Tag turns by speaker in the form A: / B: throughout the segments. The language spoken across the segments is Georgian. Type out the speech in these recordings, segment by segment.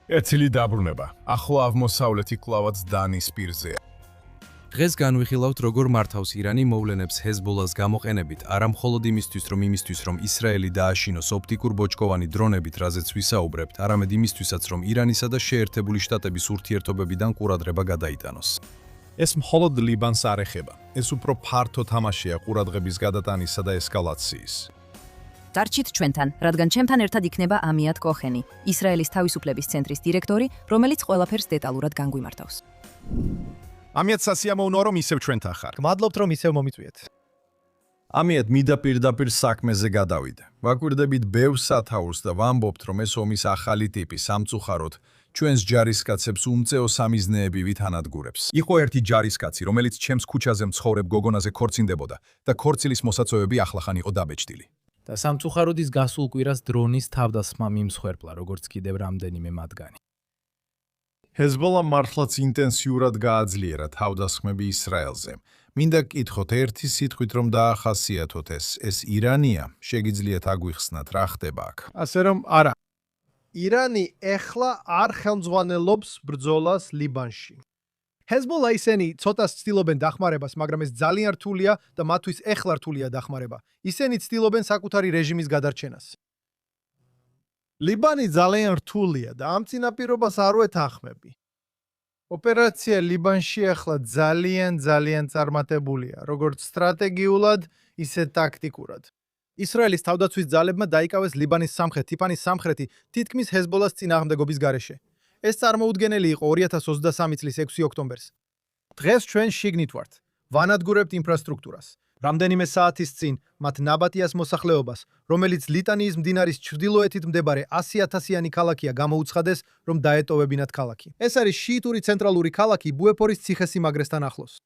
A: Ецილი დაბრუნება. ახლა აღმოსავლეთი კლავაც დანის პირზეა.
B: დღეს განვიხილავთ, როგორ მართავს ირანი მოვლენებს ჰეზბოლას გამოყენებით, არა მხოლოდ იმისთვის, რომ ისრაელი დააშინოს ოპტიკურ ბოჭკოვანი დრონებით, რაზეც ვისაუბრებთ, არამედ იმისთვისაც, რომ ირანისა და შეერთებული შტატების ურთიერთობებიდან ყურადღება გადაიტანოს.
A: ეს მხოლოდ ლიბანს არ ეხება. ეს უფრო ფართო თამაშია ყურადღების გადატანისა და ესკალაციის.
C: დარჩით ჩვენთან, რადგან ჩემთან ერთად იქნება ამიად კოხენი, ისრაელის თავისუფლების ცენტრის დირექტორი, რომელიც ყველაფერს დეტალურად განგვიმართავს.
A: ამიად სასიამოვნოა, რომ ისევ ჩვენთან ხარ.
D: გმადლობთ, რომ ისევ მომიწვიეთ.
A: ამიად მიდა პირდაპირ საქმეზე გადავიდე. ვაკვირდებით ბევრ სათაურს და ვამბობთ, რომ ეს ომის ახალი ტიპი სამწუხაროდ ჩვენს ჯარისკაცებს უმწეო სამიზნეები ვითანადგურებს. იყო ერთი ჯარისკაცი, რომელიც ჩემს ქუჩაზე მცხოვრებ გოგონაზე ქორწინდებოდა და ქორწილის მოსაწვევები ახლახან იყო დაბეჭდილი.
D: და სამწუხაროდის გასულ კვირას დრონის თავდასხმა მიმსხვერპლა, როგორც კიდევ რამდენიმე მათგანი.
A: ჰეზბოლამ მართლაც ინტენსიურად გააძლიერა თავდასხმები ისრაელზე. მინდა გკითხოთ ერთი სიტყვით, რომ დაახასიათოთ ეს ირანია, შეგიძლიათ აგვიხსნათ, რა ხდება აქ.
D: ასე რომ არა. ირანი ეხლა არ ხელმძღვანელობს ბრძოლას ლიბანში. ჰეზბოლა ისინი ცოტას ცდილობენ დახმარებას, მაგრამ ეს ძალიან რთულია და მათთვის ეხლა რთულია დახმარება. ისინი ცდილობენ საკუთარი რეჟიმის გადარჩენას. ლიბანი ძალიან რთულია და ამ წინაპირობას არ ვეთანხმები. ოპერაცია ლიბანში ახლა ძალიან წარმატებულია, როგორც სტრატეგიულად, ისე ტაქტიკურად. ისრაელის თავდაცვის ძალებმა დაიკავეს ლიბანის სამხრეთ ტიპანის სამხრეთი თითქმის ჰეზბოლას წინააღმდეგობის გარეშე. ეს წარმოუდგენელი იყო 2023 წლის 6 ოქტომბერს. დღეს ჩვენ შიგნით ვართ. ვანადგურებთ ინფრასტრუქტურას. რამდენიმე საათის წინ მათ ნაბატიას მოსახლეობას, რომელიც ლიტანიის მდინარის ჩრდილოეთით მდებარე 100,000-იანი ქალაქია, გამოუცხადეს, რომ დაეტოვებინათ ქალაქი. ეს არის შიიტური ცენტრალური ქალაქი ბუეფორის ციხესიმაგრესთან ახლოს.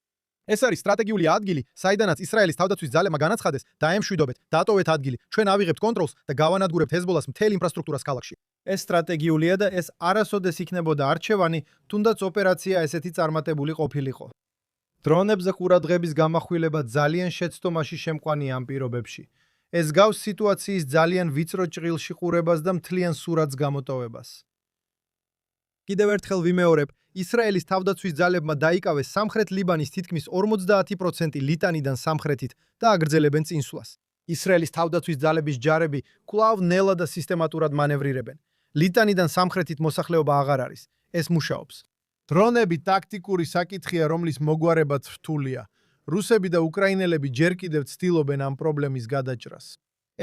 D: ეს არის სტრატეგიული ადგილი, საიდანაც ისრაელის თავდაცვის ძალებმა განაცხადეს, დაემშვიდობეთ, დატოვეთ ადგილი, ჩვენ ავიღებთ კონტროლს და გავანადგურებთ ჰეზბოლას მთელ ინფრასტრუქტურას ქალაქში. ეს სტრატეგიულია და ეს არასოდეს იქნებოდა არჩევანი, თუნდაც ოპერაცია ესეთი წარმატებული ყოფილიყო. დრონებზე ყურადღების გამახვილება ძალიან შეცდომაში შემყვანია ამ პირობებში. ეს გავს სიტუაციის ძალიან ვიწრო ჭრილში ყურებას და მთლიან სურათს გამოტოვებას. კიდევ ერთხელ ვიმეორებ, ისრაელის თავდაცვის ძალებმა დაიკავეს სამხრეთ ლიბანის თითქმის 50% ლიტანიდან სამხრეთით და აგრძელებენ წინსვლას. ისრაელის თავდაცვის ძალების ჯარები კვლავ ნელა და სისტემატურად მანევრირებენ. ლიტანიდან სამხრეთით მოსახლეობა აღარ არის. ეს მუშაობს. დრონები ტაქტიკური საკითხია, რომლის მოგვარებაც რთულია. რუსები და უკრაინელები ჯერ კიდევ ცდილობენ ამ პრობლემის გადაჭრას.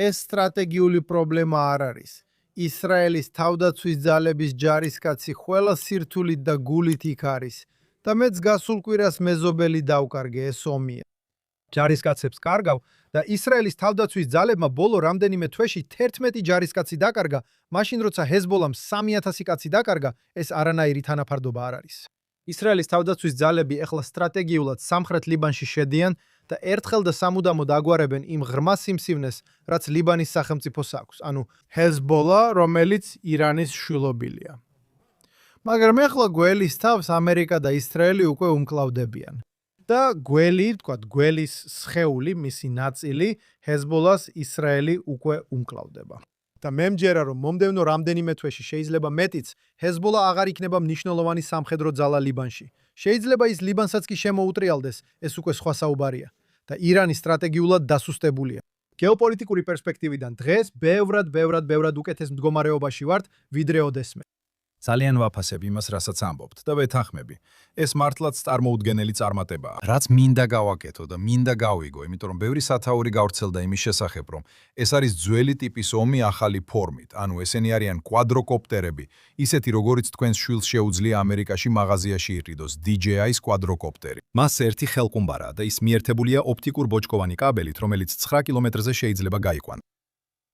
D: ეს სტრატეგიული პრობლემა არ არის. ისრაელის თავდაცვის ძალების ჯარისკაცი ყველა სირთულით და გულით იქ არის და მეც გასულ კვირას მეზობელი დავკარგე, ეს ომია. ჯარისკაცებს კარგავ და ისრაელის თავდაცვის ძალებმა ბოლო რამდენიმე თვეში 11 ჯარისკაცი დაკარგა, მაშინ როცა ჰეზბოლამ 3,000 კაცი დაკარგა, ეს არანაირი თანაფარდობა არ არის. ისრაელის თავდაცვის ძალები ეხლა სტრატეგიულად სამხრეთ ლიბანში შედიან და ერთხელ და სამუდამოდ აგვარებენ იმ ღრმა სიმსივნეს, რაც ლიბანის სახელმწიფოს აქვს, ანუ ჰეზბოლა, რომელიც ირანის შვილობილია. მაგრამ ეხლა გველის თავს ამერიკა და ისრაელი უკვე უმკლავდებიან. და გველის სხეული, მისი ნაწილი, ჰეზბოლას ისრაელი უკვე უმკლავდება. და მე მჯერა, რომ მომდევნო რამდენიმე თვეში შეიძლება მეტიც, ჰეზბოლა აღარ იქნება მნიშვნელოვანი სამხედრო ძალა ლიბანში. შეიძლება ის ლიბანსაც კი შემოუტრიალდეს, ეს უკვე სხვა საუბარია. და ირანი სტრატეგიულად დასუსტებულია. გეოპოლიტიკური პერსპექტივიდან დღეს ბევრად უკეთეს მდგომარეობაში ვართ, ვიდრე ოდესმე.
A: ძალიან ვაფასებ იმას, რასაც ამბობთ და ვეთანხმები. ეს მართლაც წარმოუდგენელი წარმატებაა.
B: რაც მინდა გავაკეთო და მინდა გავიგო, იმიტომ რომ ბევრი სათაური გავრცელდა იმის შესახებ, რომ ეს არის ძველი ტიპის ომი ახალი ფორმით, ანუ ესენი არიან კვადროკოპტერები, ისეთი როგორიც თქვენს შვილს შეუძლია ამერიკაში მაღაზიაში იყიდოს DJI-ის კვადროკოპტერი. მას ერთი ხელყუმბარაა და ის მიერთებულია ოპტიკურ ბოჭკოვანი კაბელით, რომელიც 9 კილომეტრზე შეიძლება გაიყვანოს.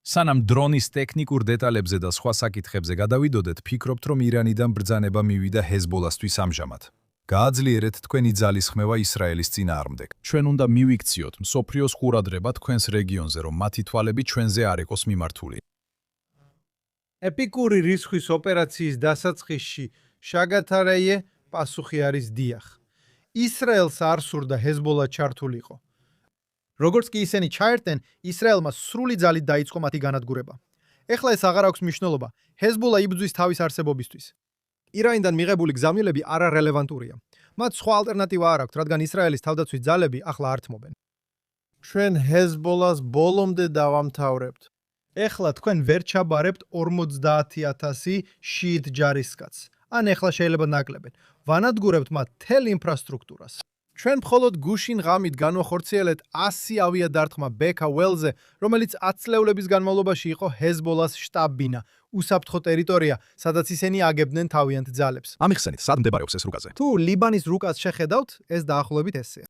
B: სანამ დრონის ტექნიკურ დეტალებზე და სხვა საკითხებზე გადავიდოდეთ, ფიქრობთ, რომ ირანიდან ბრძანება მივიდა ჰეზბოლასთვის ამჟამად. გააძლიერეთ თქვენი ძალისხმევა ისრაელის წინააღმდეგ. ჩვენ უნდა მივიქციოთ მსოფლიოს ყურადღება თქვენს რეგიონზე, რომ მათი თვალები ჩვენზე არ იყოს მიმართული.
D: ეპიკური რისხვის ოპერაციის დასაწყისში შაგათარეიე პასუხი არის დიახ. ისრაელს არ სურდა ჰეზბოლა ჩართულიყო. როგორც კი ისინი ჩაერთენ, ისრაელმა სრული ძალით დაიწყო მათი განადგურება. ეხლა ეს აღარ აქვს მნიშვნელობა. ჰეზბოლა იბრძვის თავის არსებობისთვის.
E: ირანიდან მიღებული გზავნილები არარელევანტურია. მათ სხვა ალტერნატივა არ აქვთ, რადგან ისრაელის თავდაცვის ძალები ახლა არ თმობენ.
D: ჩვენ ჰეზბოლას ბოლომდე დავამთავრებთ. ეხლა თქვენ ვერ ჩაბარებთ 50,000 შიიტ ჯარისკაცს. ან ეხლა შეიძლება ნაკლებენ. ვანადგურებთ მათ მთელ ინფრასტრუქტურას. ჩვენ მხოლოდ გუშინ ღამით განვახორციელეთ 100 ავიადარტყმა ბექა ველზე, რომელიც 10 წლეულების განმავლობაში იყო ჰეზბოლას შტაბ-ბინა, უსაფრთხო ტერიტორია, სადაც ისინი აგებდნენ თავიანთ ძალებს.
B: ამიხსენით, სად მდებარეობს ეს რუკაზე?
E: თუ ლიბანის რუკას შეხედავთ, ეს დაახლოებით ესეა.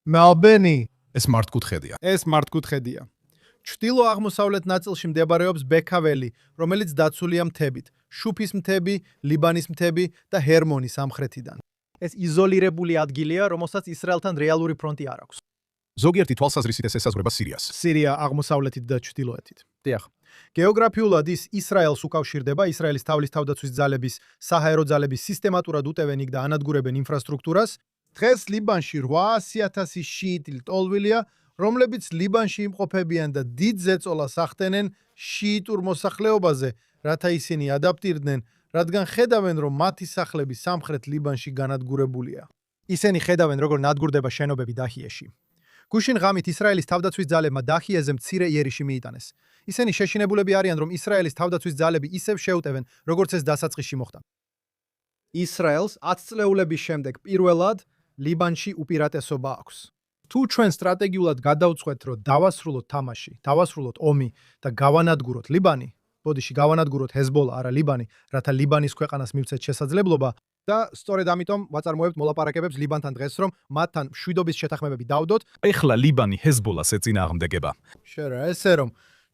D: მალბენი,
B: ეს მართკუთხედია.
E: ეს მართკუთხედია.
D: ჩრდილო-აღმოსავლეთ ნაწილში მდებარეობს ბექაველი, რომელიც დაცულია მთებით, შუფის მთები, ლიბანის მთები და ჰერმონის სამხრეთიდან.
E: ეს იზოლირებული ადგილია, რომელსაც ისრაელთან რეალური ფრონტი არ აქვს.
B: ზოგიერთი თვალსაზრისით ეს ესაზღვრება სირიას.
E: სირია აღმოსავლეთით და ჩრდილოეთით.
D: დიახ.
E: გეოგრაფიულად ის ისრაელს უკავშირდება, ისრაელის თავის თავდაცვის ძალების, საჰაერო ძალების სისტემატურად უტევენ იქ და ანადგურებენ ინფრასტრუქტურას.
D: დღეს ლიბანში 800,000 შიიტი ლტოლვილია, რომლებიც ლიბანში იმყოფებიან და დიდ ზეწოლას ახდენენ შიიტურ მოსახლეობაზე, რათა ისინი ადაპტირდნენ, რადგან ხედავენ, რომ მათი სახლები სამხრეთ ლიბანში განადგურებულია.
E: ისინი ხედავენ, როგორ ნადგურდება შენობები დაჰიეში. გუშინ ღამით ისრაელის თავდაცვის ძალებმა დაჰიეზე მცირე იერიში მიიტანეს. ისინი შეშინებულები არიან, რომ ისრაელის თავდაცვის ძალები ისევ შეუტევენ, როგორც ეს დასაწყისში მოხდა. ისრაელს 10 წლეულების შემდეგ პირველად ლიბანში უპირატესობა აქვს. თუ ჩვენ სტრატეგიულად გადავწყვეტ, რომ დავასრულოთ თამაში, დავასრულოთ ომი და გავანადგუროთ ლიბანი, ბოდიში გავანადგუროთ ჰეზბოლა, არა ლიბანი, რათა ლიბანის ქვეყანას მივცეთ შესაძლებლობა და სწორედ ამიტომ ვაწარმოებთ მოლაპარაკებებს ლიბანთან დღეს, რომ მათთან მშვიდობის შეთანხმებები დავდოთ.
B: ეხლა ლიბანი ჰეზბოლას ეწინააღმდეგება.
D: შერა, ესე რომ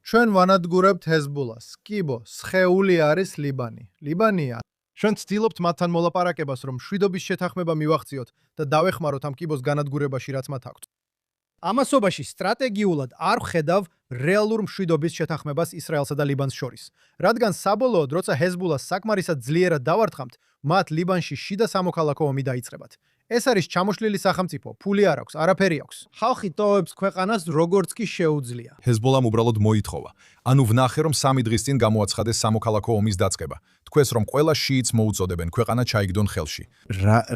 D: ჩვენ ვანადგურებთ ჰეზბოლას. კიბო, სხეული არის ლიბანი. ლიბანია.
E: ჩვენ ვცდილობთ მათთან მოლაპარაკებას, რომ მშვიდობის შეთანხმება მივახციოთ და დავეხმაროთ ამ კიბოს განადგურებაში, რაც მათ აქვთ. ამასობაში სტრატეგიულად არ ვხედავ რეალურ მშვიდობის შეთანხმებას ისრაელსა და ლიბანს შორის. რადგან საბოლოოდ, როცა ჰეზბოლას საკმარისად ძლიერად დავარტყამთ, მათ ლიბანში შიდა სამოქალაქო ომი დაიწყებათ. ეს არის ჩამოშლილი სახელმწიფო, ფული არ აქვს, არაფერი აქვს.
D: ხალხი ტოვებს ქვეყანას როგორც კი შეუძლია.
B: ჰეზბოლამ უბრალოდ მოითხოვა. ანუ ვნახე, რომ 3 დღის წინ გამოაცხადეს სამოქალაქო ომის დაწყება. თქვეს, რომ ყველა შიიტს მოუწოდებენ ქვეყანა ჩაიგდონ ხელში.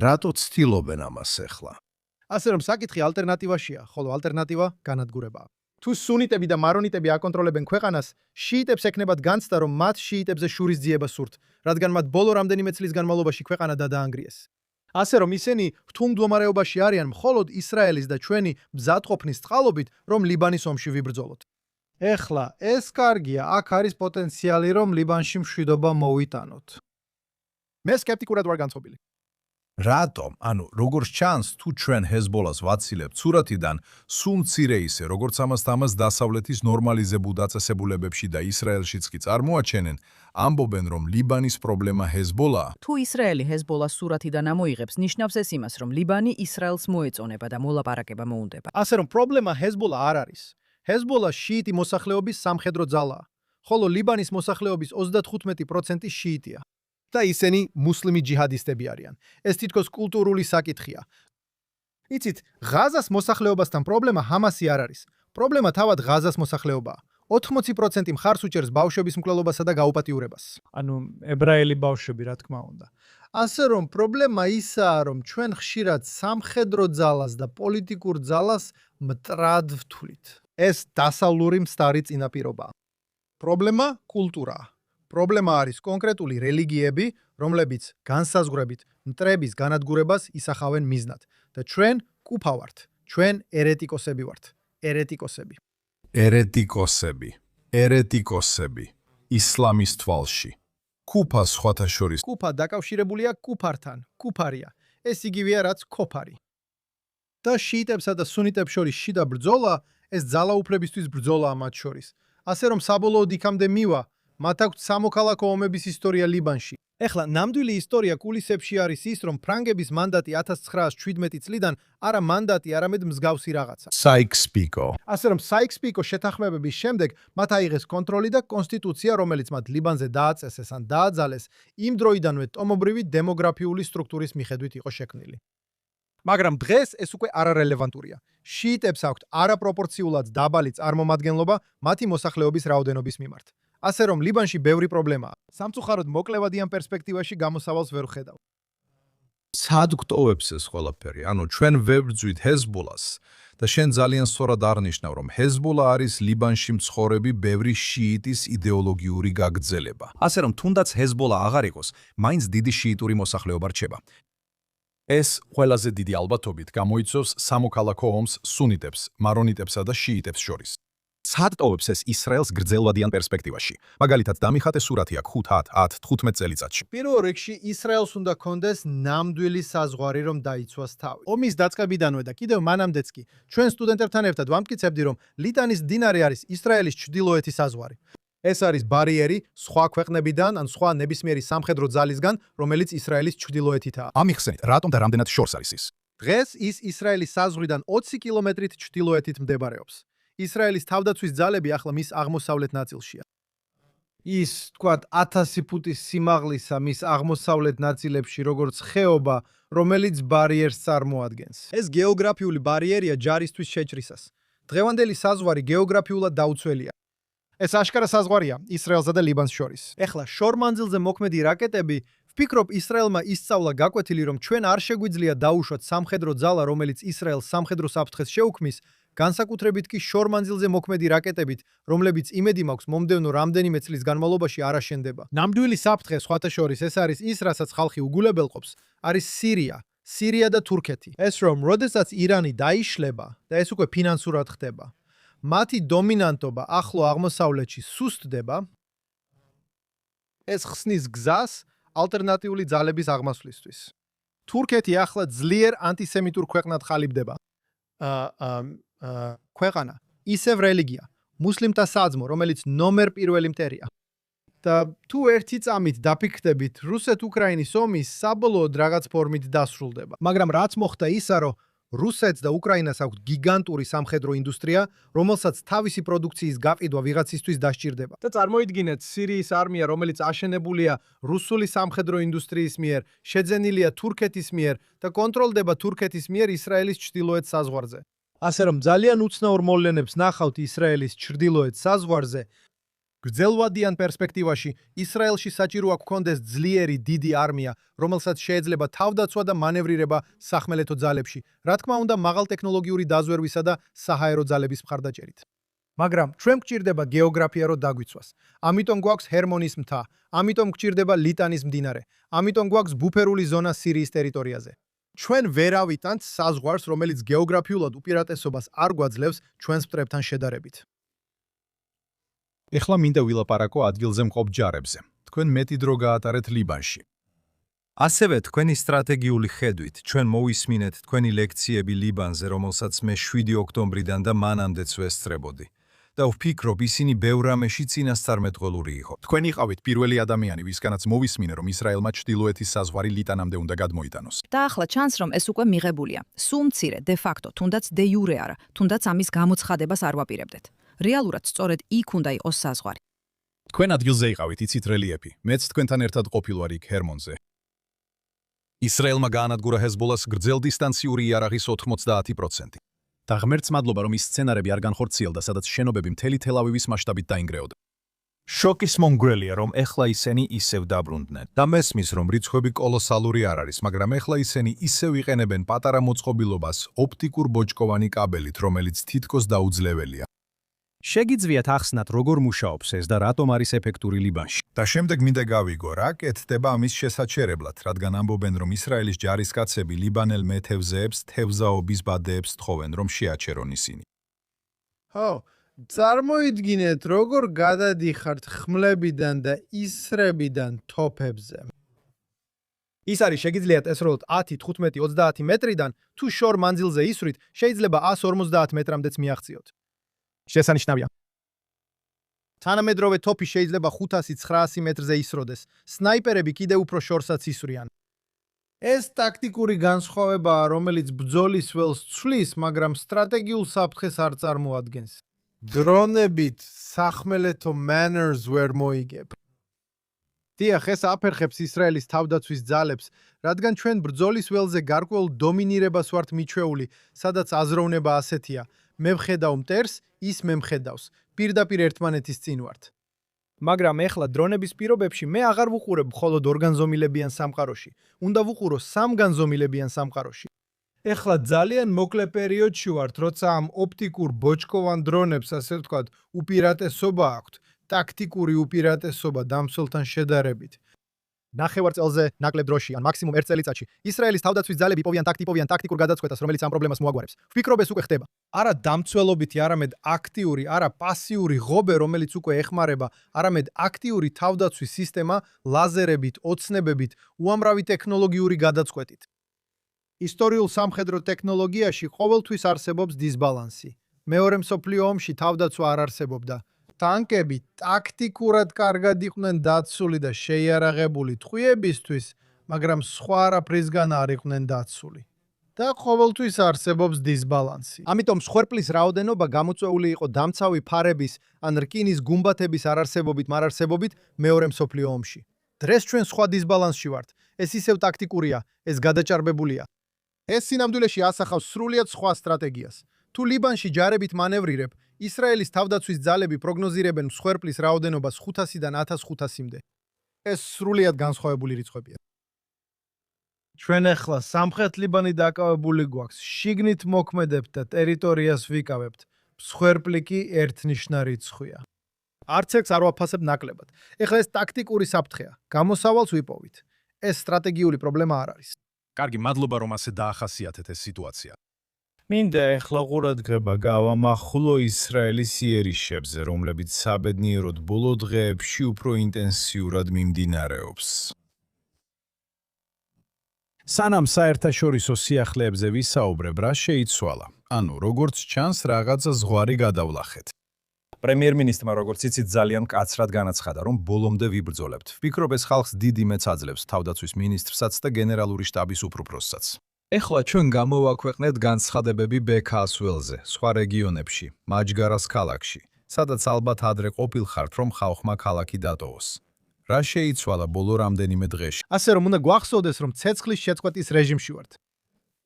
F: რატო ცდილობენ ამას ახლა?
E: ასე რომ საკითხი ალტერნატივაშია, ხოლო ალტერნატივა განადგურებაა. თუ სუნიტები და მარონიტები აკონტროლებენ ქვეყანას, შიიტებს ექნებათ განცდა, რომ მათ შიიტებზე შურის ძიება სურთ, რადგან მათ ბოლო რამდენიმე წლის განმავლობაში ქვეყანა დადაანგრიეს. ასე რომ ისინი რთულ მდგომარეობაში არიან მხოლოდ ისრაელის და ჩვენი მზადყოფნის წყალობით, რომ ლიბანის ომში ვიბრძოლოთ.
D: ეხლა ეს კარგია, აქ არის პოტენციალი, რომ ლიბანში მშვიდობა მოვიტანოთ.
E: მე სკეპტიკურად ვარ განწყობილი.
B: რატომ? ანუ როგორც ჩანს, თუ ჩვენ ჰეზბოლას ვაცილებთ სურათიდან, სულ მცირე ისე, როგორც ამას დასავლეთის ნორმალიზებულ დაწესებულებებში და ისრაელშიც კი წარმოაჩენენ, ამბობენ, რომ ლიბანის პრობლემა ჰეზბოლაა.
C: თუ ისრაელი ჰეზბოლას სურათიდან ამოიღებს, ნიშნავს ეს იმას, რომ ლიბანი ისრაელს მოეწონება და მოლაპარაკება მოუნდება.
E: ასე რომ პრობლემა ჰეზბოლა არ არის. ჰეზბოლა შიიტი მოსახლეობის სამხედრო ძალაა, ხოლო ლიბანის მოსახლეობის 35% შიიტია. და ისინი მუსლიმი ჯიჰადისტები არიან. ეს თითქოს კულტურული საკითხია. იცით, ღაზას მოსახლეობასთან პრობლემა ჰამასი არ არის. პრობლემა თავად ღაზას მოსახლეობაა. 80% მხარს უჭერს ბავშვების მკვლელობასა და გაუპატიურებას.
D: ანუ ებრაელი ბავშვები, რა თქმა უნდა. ასე რომ პრობლემა ისაა, რომ ჩვენ ხშირად სამხედრო ძალას და პოლიტიკურ ძალას მტრად ვთვლით.
E: ეს დასავლური მსტარი წინაპირობაა. პრობლემა კულტურაა. პრობლემა არის კონკრეტული რელიგიები, რომლებიც განსაზღვრებით მტრების განადგურებას ისახავენ მიზნად და ჩვენ კუფა ვართ. ჩვენ ერეტიკოსები ვართ. ერეტიკოსები.
B: ერეტიკოსები. ისლამის თვალში. კუფა სხვათა შორის.
E: კუფა დაკავშირებულია კუფართან. კუფარია. ეს იგივეა, რაც ქოფარი. და შიიტებსა და სუნიტებს შორის შიდა ბრძოლა, ეს ძალაუფლებისთვის ბრძოლაა მათ შორის. ასე რომ საბოლოოდ იქამდე მივა, მათ აქვთ სამოქალაქო ომების ისტორია ლიბანში. ეხლა ნამდვილი ისტორია კულისებში არის ის, რომ ფრანგების მანდატი 1917 წლიდან არა მანდატი, არამედ მსგავსი რაღაცა.
B: საიქს-პიკო.
E: ასე რომ საიქს-პიკოს შეთანხმებების შემდეგ მათ აიღეს კონტროლი და კონსტიტუცია, რომელიც მათ ლიბანზე დააწესეს ან დააძალეს, იმ დროიდანვე ტომობრივი დემოგრაფიული სტრუქტურის მიხედვით იყო შექმნილი. მაგრამ დღეს ეს უკვე არარელევანტურია. შიიტებს აქვთ არაპროპორციულად დაბალი წარმომადგენლობა მათი მოსახლეობის რაოდენობის მიმართ. ასე რომ ლიბანში ბევრი პრობლემაა. სამწუხაროდ მოკლევადიან პერსპექტივაში გამოსავალს ვერ ვხედავ.
B: სად გტოვებს ეს ყველაფერი? ანუ ჩვენ ვერ ვძვით ჰეზბოლას და შენ ძალიან სწორად აღნიშნავ, რომ ჰეზბოლა არის ლიბანში მცხოვრები ბევრი შიიტის იდეოლოგიური გაგრძელება.
G: ასე რომ თუნდაც ჰეზბოლა აღარ იყოს, მაინც დიდი შიიტური მოსახლეობა რჩება.
A: ეს ყველაზე დიდი ალბათობით გამოიწვევს სამოქალაქო ომს სუნიტებს, მარონიტებსა და შიიტებს შორის.
G: სად ტოვებს ეს ისრაელს გრძელვადიან პერსპექტივაში? მაგალითად, დამიხატე სურათი აქ 5-10-15 წელიწადში.
D: პირველ რიგში ისრაელს უნდა კონდეს ნამდვილი საზღვარი, რომ დაიცვას თავი. ომის დაწყებიდანვე და კიდევ მანამდეც კი ჩვენ სტუდენტებთან ერთად ვამტკიცებდი, რომ ლიტანის მდინარე არის ისრაელის ჩრდილოეთი საზღვარი. ეს არის ბარიერი სხვა ქვეყნებიდან ან სხვა ნებისმიერი სამხედრო ძალისგან, რომელიც ისრაელის ჩრდილოეთითაა.
G: ამიხსენით, რატომ და რამდენად შორს არის ის?
D: დღეს ის ისრაელის საზღვრიდან 20 კილომეტრით ჩრდილოეთით მდებარეობს. ისრაელის თავდაცვის ძალები ახლა მის აღმოსავლეთ ნაწილშია. ის, თქვათ, 1000 ფუტის სიმაღლისა მის აღმოსავლეთ ნაწილებში, როგორც ხეობა, რომელიც ბარიერს წარმოადგენს.
E: ეს გეოგრაფიული ბარიერია ჯარისთვის შეჭრისას. დღევანდელი საზღვარი გეოგრაფიულად დაუცველია. ეს აშკარა საზღვარია ისრაელსა და ლიბანს შორის. ეხლა შორმანძილზე მოქმედი რაკეტები, ვფიქრობ ისრაელმა ისწავლა გაკვეთილი, რომ ჩვენ არ შეგვიძლია დაუშვათ სამხედრო ძალა, რომელიც ისრაელს სამხედრო საფრთხეს შეუქმნის, განსაკუთრებით კი შორმანძილზე მოქმედი რაკეტებით, რომლებიც იმედი მაქვს მომდევნო რამდენიმე წლის განმავლობაში არ აშენდება. ნამდვილი საფრთხე, სხვათა შორის, ეს არის ის, რასაც ხალხი უგულებელყოფს, არის სირია და თურქეთი. ეს რომ, როდესაც ირანი დაიშლება და ეს უკვე ფინანსურად ხდება, მათი დომინანტობა ახლო აღმოსავლეთში სუსტდება, ეს ხსნის გზას ალტერნატიული ძალების აღმასვლისთვის. თურქეთი ახლა ძლიერ ანტისემიტურ ქვეყნად ხალიფდება. ქვეყანა, ისევ რელიგია, მუსლიმთა საძმო, რომელიც ნომერ პირველი მტერია. და თუ ერთი წამით დაფიქრდებით, რუსეთ-უკრაინის ომი საბოლოოდ რაღაც ფორმით დასრულდება. მაგრამ რაც მოხდა ისა, რომ რუსეთს და უკრაინას აქვს გიგანტური სამხედრო ინდუსტრია, რომელსაც თავისი პროდუქციის გაყიდვა ვიღაცისთვის დასჭირდება. და წარმოიდგინეთ, სირიის არმია, რომელიც აშენებულია რუსული სამხედრო ინდუსტრიის მიერ, შეძენილია თურქეთის მიერ და კონტროლდება თურქეთის მიერ ისრაელის ჩრდილოეთ საზღვარზე. ასე რომ ძალიან უცნაურ მოვლენებს ნახავთ ისრაელის ჩრდილოეთ საზღვარზე. გრძელვადიან პერსპექტივაში ისრაელში საჭირო აქვს კონდეს ძლიერი დიდი არმია, რომელსაც შეეძლება თავდაცვა და მანევრირება სახმელეთო ძალებში, რა თქმა უნდა მაღალტექნოლოგიური დაზვერვისა და საჰაერო ძალების მხარდაჭერით. მაგრამ ჩვენ გვჭირდება გეოგრაფია, რომ დაგვიცვას. ამიტომ გვაქვს ჰერმონის მთა, ამიტომ გვჭირდება ლიტანის მდინარე, ამიტომ გვაქვს ბუფერული ზონა სირიის ტერიტორიაზე. ჩვენ ვერავითანთ საზღვარს, რომელიც გეოგრაფიულად უპირატესობას არ გვაძლევს ჩვენს მტრებთან შედარებით.
B: ეხლა მინდა ვილაპარაკო ადგილზე მყოფ ჯარებზე. თქვენ მეტი დრო გაატარეთ ლიბანში.
G: ასევე თქვენი სტრატეგიული ხედვით, ჩვენ მოვისმინეთ თქვენი ლექციები ლიბანზე, რომელსაც მე 7 ოქტომბრიდან და მანამდეც ვესწრებოდი. და ვფიქრობ, ისინი ბევრ რამეში წინასწარმეტყველური იყო.
B: თქვენ იყავით პირველი ადამიანი, ვისგანაც მოვისმინე, რომ ისრაელმა ჩრდილოეთის საზღვარი ლიტანამდე უნდა გადმოიტანოს.
C: და ახლა ჩანს, რომ ეს უკვე მიღებულია. სულ მცირე, დე ფაქტო, თუნდაც დე იურე არა, თუნდაც ამის გამოცხადებას არ ვაპირებდეთ. რეალურად სწორედ იქ უნდა იყოს საზღვარი.
B: თქვენ ადგილზე იყავით, იცით რელიეფი. მეც თქვენთან ერთად ყოფილვარ იქ ჰერმონზე. ისრაელმა გაანადგურა ჰეზბოლას გრძელდისტანციური იარაღის 90%.
G: და ღმერთს მადლობა, რომ ის სცენარები არ განხორციელდა, სადაც შენობები მთელი თელ-ავივის მასშტაბით დაინგრეოდა.
B: შოკის მომგვრელია, რომ ეხლა ისინი ისევ დაბრუნდნენ. და მესმის, რომ რიცხვები კოლოსალური არ არის, მაგრამ ეხლა ისინი ისევ იყენებენ პატარა მოწყობილობას ოპტიკურ ბოჭკოვანი კაბელით, რომელიც თითქოს დაუძლებელია.
G: შეგიძლიათ ახსნათ, როგორ მუშაობს ეს და რატომ არის ეფექტური ლიბანში?
B: და შემდეგ მინდა გავიგო, რა კეთდება ამის შესაჩერებლად, რადგან ამბობენ, რომ ისრაელის ჯარისკაცები ლიბანელ მეთევზეებს თევზაობის ბადეებს თხოვენ, რომ შეაჩერონ ისინი.
D: ხო, წარმოიდგინეთ, როგორ გადადიხართ ხმლებიდან და ისრებიდან თოფებზე. ის არის შეგიძლიათ ესროლოთ 10, 15, 30 მეტრიდან, თუ შორ მანძილზე ისვრით, შეიძლება 150 მეტრამდეც მიაღწიოთ. შესანიშნავია. თანამედროვე თოფი შეიძლება 500-900 მეტრზე ისროდეს. სნაიპერები კიდევ უფრო შორსაც ისვრიან. ეს ტაქტიკური განსხვავებაა, რომელიც ბრძოლის ველს ცვლის, მაგრამ სტრატეგიულ საფრთხეს არ წარმოადგენს. დრონებით სახმელეთო manners ვერ მოიგებ. დიახ, ეს აფერხებს ისრაელის თავდაცვის ძალებს, რადგან ჩვენ ბრძოლის ველზე გარკვეულ დომინირებას ვართ მიჩვეული, სადაც აზროვნება ასეთია: მე ვხედავ მტერს, ის მე მხედავს, პირდაპირ ერთმანეთის წინ ვართ.
E: მაგრამ ეხლა დრონების პირობებში მე აღარ ვუყურებ მხოლოდ ორგანზომილებიან სამყაროში, უნდა ვუყურო სამგანზომილებიან სამყაროში. ეხლა ძალიან მოკლე პერიოდში ვართ, როცა ამ ოპტიკურ ბოჭკოვან დრონებს, ასე ვთქვათ, უპირატესობა აქვთ, ტაქტიკური უპირატესობა დამცველთან შედარებით. ნახევარ წელზე ნაკლებ დროში, ან მაქსიმუმ 1 წელიწადში, ისრაელის თავდაცვის ძალები იპოვიან ტაქტიკურ გადაწყვეტას, რომელიც ამ პრობლემას მოაგვარებს. ვფიქრობ, ეს უკვე ხდება. არა დამცველობითი, არამედ აქტიური, არა პასიური ღობე, რომელიც უკვე ეხმარება, არამედ აქტიური თავდაცვის სისტემა ლაზერებით, ოცნებებით, უამრავი ტექნოლოგიური გადაწყვეტით. ისტორიულ სამხედრო ტექნოლოგიაში ყოველთვის არსებობს დისბალანსი. მეორე მსოფლიო ომში თავდაცვა არ არსებობდა. ტანკები ტაქტიკურად კარგად იყვნენ დაცული და შეიარაღებული ტყვიებისთვის, მაგრამ სხვა არაფრისგან არ იყვნენ დაცული. და ყოველთვის არსებობს დისბალანსი. ამიტომ მსხვერპლის რაოდენობა გამოწვეული იყო დამცავი ფარების ან რკინის გუმბათების არარსებობით მეორე მსოფლიო ომში. დღეს ჩვენ სხვა დისბალანსში ვართ. ეს ისევ ტაქტიკურია, ეს გადაჭარბებულია. ეს სინამდვილეში ასახავს სრულიად სხვა სტრატეგიას. თუ ლიბანში ჯარებით მანევრირებ, ისრაელის თავდაცვის ძალები პროგნოზირებენ მსხვერპლის რაოდენობას 500-დან 1500-მდე. ეს სრულიად განსხვავებული რიცხვებია. ჩვენ ახლა სამხრეთ ლიბანი დაკავებული გვაქვს, შიგნით მოქმედებთ და ტერიტორიას ვიკავებთ. მსხვერპლი კი ერთნიშნა რიცხვია. არც ერთს არ ვაფასებ ნაკლებად. ეხლა ეს ტაქტიკური საფრთხეა. გამოსავალს ვიპოვით. ეს სტრატეგიული პრობლემა არ არის.
B: კარგი, მადლობა რომ ასე დაახასიათეთ ეს სიტუაცია.
A: მინდა ეხლა ყურადღება გავამახვილო ისრაელის იერიშებზე, რომლებიც საბედნიეროდ ბოლო დღეებში უფრო ინტენსიურად მიმდინარეობს. სანამ საერთაშორისო სიახლეებზე ვისაუბრებ, რა შეიცვალა? ანუ, როგორც ჩანს, რაღაცა ზღვარი გადავლახეთ.
B: პრემიერ-მინისტრმა, როგორც იცით, ძალიან მკაცრად განაცხადა, რომ ბოლომდე ვიბრძოლებთ. ვფიქრობ, ეს ხალხს დიდ იმედს აძლევს თავდაცვის მინისტრსაც და გენერალური შტაბის უფროფოსსაც.
G: ეხლა ჩვენ გამოვაქვეყნეთ განცხადებები ბექას ველზე, სხვა რეგიონებში, მაჯგარას ქალაქში, სადაც ალბათ ადრე ყოფილხართ, რომ ხალხმა ქალაქი დატოვოს. რა შეიცვალა ბოლო რამდენიმე დღეში?
E: ასე რომ უნდა გვახსოვდეს, რომ ცეცხლის შეწყვეტის რეჟიმში ვართ.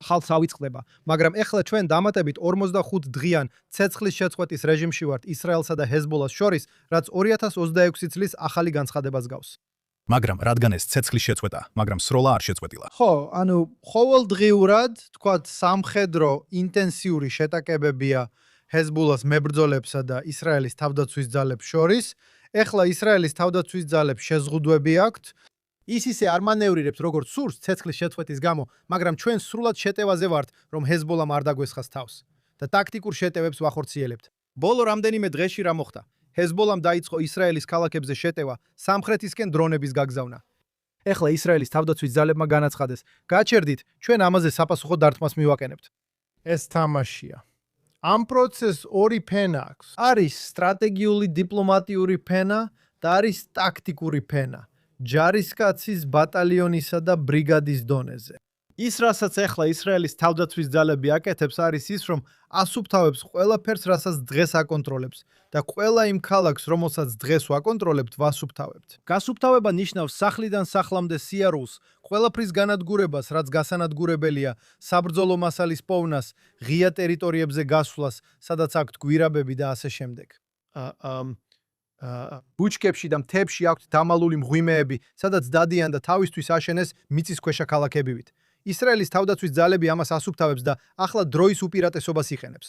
E: ხალხს ავიწყდება, მაგრამ ეხლა ჩვენ დამატებით 45 დღიან ცეცხლის შეწყვეტის რეჟიმში ვართ ისრაელსა და ჰეზბოლას შორის, რაც 2026 წლის ახალი განცხადებას გავს.
B: მაგრამ რადგან ეს ცეცხლის შეწყვეტა, მაგრამ სროლა არ შეწყვეტილა.
E: ხო, ანუ ყოველდღიურად, თქვათ, სამხედრო ინტენსიური შეტაკებებია ჰეზბოლას მებრძოლებსა და ისრაელის თავდაცვის ძალებს შორის. ეხლა ისრაელის თავდაცვის ძალებს შეზღუდვები აქვთ. ის ისე არ მანევრირებს როგორც სურს ცეცხლის შეწყვეტის გამო, მაგრამ ჩვენ სრულად შეტევაზე ვართ, რომ ჰეზბოლამ არ დაგვესხას თავს და ტაქტიკურ შეტევებს ვახორციელებთ. ბოლო რამდენიმე დღეში რა მოხდა? ჰეზბოლამ დაიწყო ისრაელის ქალაქებზე შეტევა, სამხრეთისკენ დრონების გაგზავნა. ეხლა ისრაელის თავდაცვის ძალებმა განაცხადეს, გაჩერდით, ჩვენ ამაზე საპასუხო დარტყმას მივაყენებთ. ეს თამაშია. ამ პროცესს ორი ფენა აქვს. არის სტრატეგიული დიპლომატიური ფენა და არის ტაქტიკური ფენა. ჯარისკაცის ბატალიონისა და ბრიგადის დონეზე. ის, რასაც ეხლა ისრაელის თავდაცვის ძალები აკეთებს, არის ის, რომ ასუფთავებს ყველაფერს, რასაც დღეს აკონტროლებს და ყველა იმ ქალაქს, რომელსაც დღეს ვაკონტროლებთ, ვასუფთავებთ. გასუფთავება ნიშნავს სახლიდან სახლამდე სიარულს, ყველაფრის განადგურებას, რაც გასანადგურებელია, საბრძოლო მასალის პოვნას, ღია ტერიტორიებზე გასვლას, სადაც აქვთ გვირაბები და ასე შემდეგ. ბუჩკებში და მთებში აქვთ დამალული მღვიმეები, სადაც დადიან და თავისთვის აშენეს მიწისქვეშა ქალაქებივით. ისრაელის თავდაცვის ძალები ამას ასუფთავებს და ახლა დროის უპირატესობას იყენებს.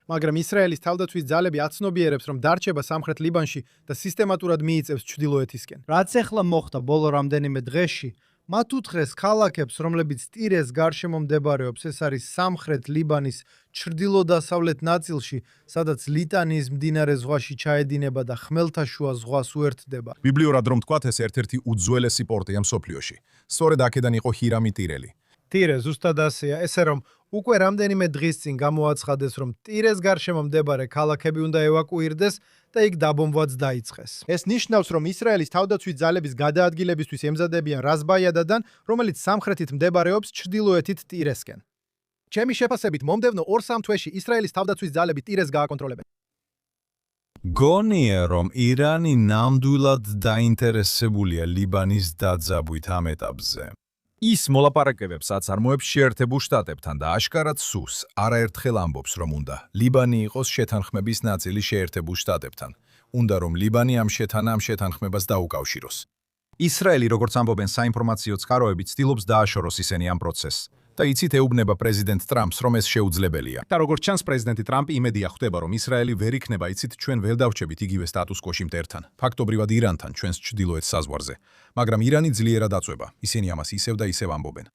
E: მაგრამ ისრაელის თავდაცვის ძალები აცნობიერებს, რომ დარჩება სამხრეთ ლიბანში და სისტემატურად მიიწევს ჩრდილოეთისკენ. რაც ახლა მოხდა ბოლო რამდენიმე დღეში, მათ უთხრეს ქალაქებს, რომლებიც ტირეს გარშემო მდებარეობს, ეს არის სამხრეთ ლიბანის ჩრდილო-დასავლეთ ნაწილში, სადაც ლიტანის მდინარე ზღვაში ჩაედინება და ხმელთაშუა ზღვას უერთდება.
B: ბიბლიურად რომ თქვათ, ეს ერთ-ერთი უძველესი პორტია მსოფლიოში. სწორედ აქედან იყო ჰირამი ტირელი.
E: ტირე ზუსტად ასეა, ესე რომ უკვე რამდენიმე დღის წინ გამოაცხადეს, რომ ტირეს გარშემო მდებარე ქალაქები უნდა ევაკუირდეს და იქ დაბომბვაც დაიწყეს. ეს ნიშნავს, რომ ისრაელის თავდაცვის ძალების გადაადგილებისთვის ემზადებიან რაზბაიადადან, რომელიც სამხრეთით მდებარეობს ჩრდილოეთით ტირესკენ. ჩემი შეფასებით, მომდევნო 2-3 თვეში ისრაელის თავდაცვის ძალები ტირეს გააკონტროლებენ.
A: გონია, რომ ირანი ნამდვილად დაინტერესებულია ლიბანის დაძაბვით ამ ეტაპზე.
B: ის მოლაპარაკებებს აწარმოებს შეერთებულ შტატებთან და აშკარად სურს, არაერთხელ ამბობს, რომ უნდა ლიბანი იყოს შეთანხმების ნაწილი შეერთებულ შტატებთან.
A: უნდა რომ ლიბანი ამ შეთანხმებას დაუკავშიროს.
B: ისრაელი, როგორც ამბობენ საინფორმაციო წყაროები, ცდილობს დააშოროს ისინი ამ პროცესს. და იცით ეუბნება პრეზიდენტ ტრამპს, რომ ეს შეუძლებელია.
G: და როგორც ჩანს, პრეზიდენტი ტრამპი იმედია ხვდება, რომ ისრაელი ვერ იქნება, იცით, ჩვენ ვერ დავრჩებით იგივე სტატუს-კვოში მტერთან, ფაქტობრივად ირანთან, ჩვენს ჩრდილოეთ საზღვარზე, მაგრამ ირანი ძლიერად აწვება. ისინი ამას ისევ და ისევ ამბობენ.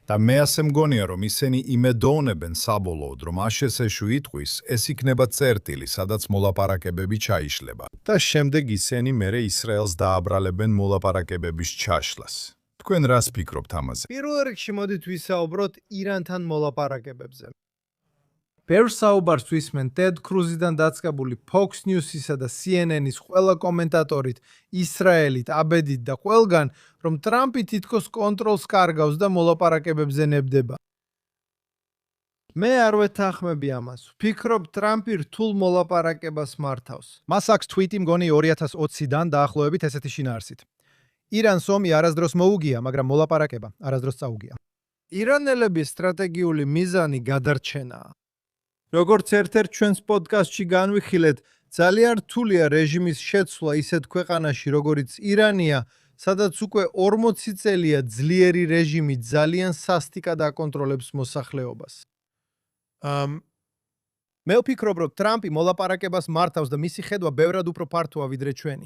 B: და მე ასე მგონია, რომ ისინი იმედოვნებენ საბოლოოდ, რომ აშშ-ში იტყვის, ეს იქნება წერტილი, სადაც მოლაპარაკებები ჩაიშლება. და შემდეგ ისინი მერე ისრაელს დააბრალებენ მოლაპარაკებების ჩაშლას. თქვენ რას ფიქრობთ ამაზე?
D: პირველ რიგში მოდით ვისაუბროთ ირანთან მოლაპარაკებებზე. ბევრ საუბარს ვისმენ TED Cruz-დან დაწყებული Fox News-ისა და CNN-ის ყველა კომენტატორით, ისრაელით, აბედით და ყველგან, რომ ტრამპი თითქოს კონტროლს კარგავს და მოლაპარაკებებზე ნებდება. მე არ ვეთანხმები ამას. ვფიქრობ, ტრამპი რთულ მოლაპარაკებას მართავს.
E: მას აქვს tweet-ი მგონი 2020-დან დაახლოებით ესეთი შინაარსით. ირანს ომი არასდროს მოუგია, მაგრამ მოლაპარაკება არასდროს წაუგია.
D: ირანელების სტრატეგიული მიზანი გადარჩენაა. როგორც ერთ-ერთ ჩვენს პოდკასტში განვიხილეთ, ძალიან რთულია რეჟიმის შეცვლა ისეთ ქვეყანაში, როგორიც ირანია, სადაც უკვე 40 წელია ძლიერი რეჟიმი ძალიან სასტიკად აკონტროლებს მოსახლეობას.
E: მე ვფიქრობ, რომ ტრამპი მოლაპარაკებას მართავს და მისი ხედვა ბევრად უფრო ფართოა ვიდრე ჩვენი.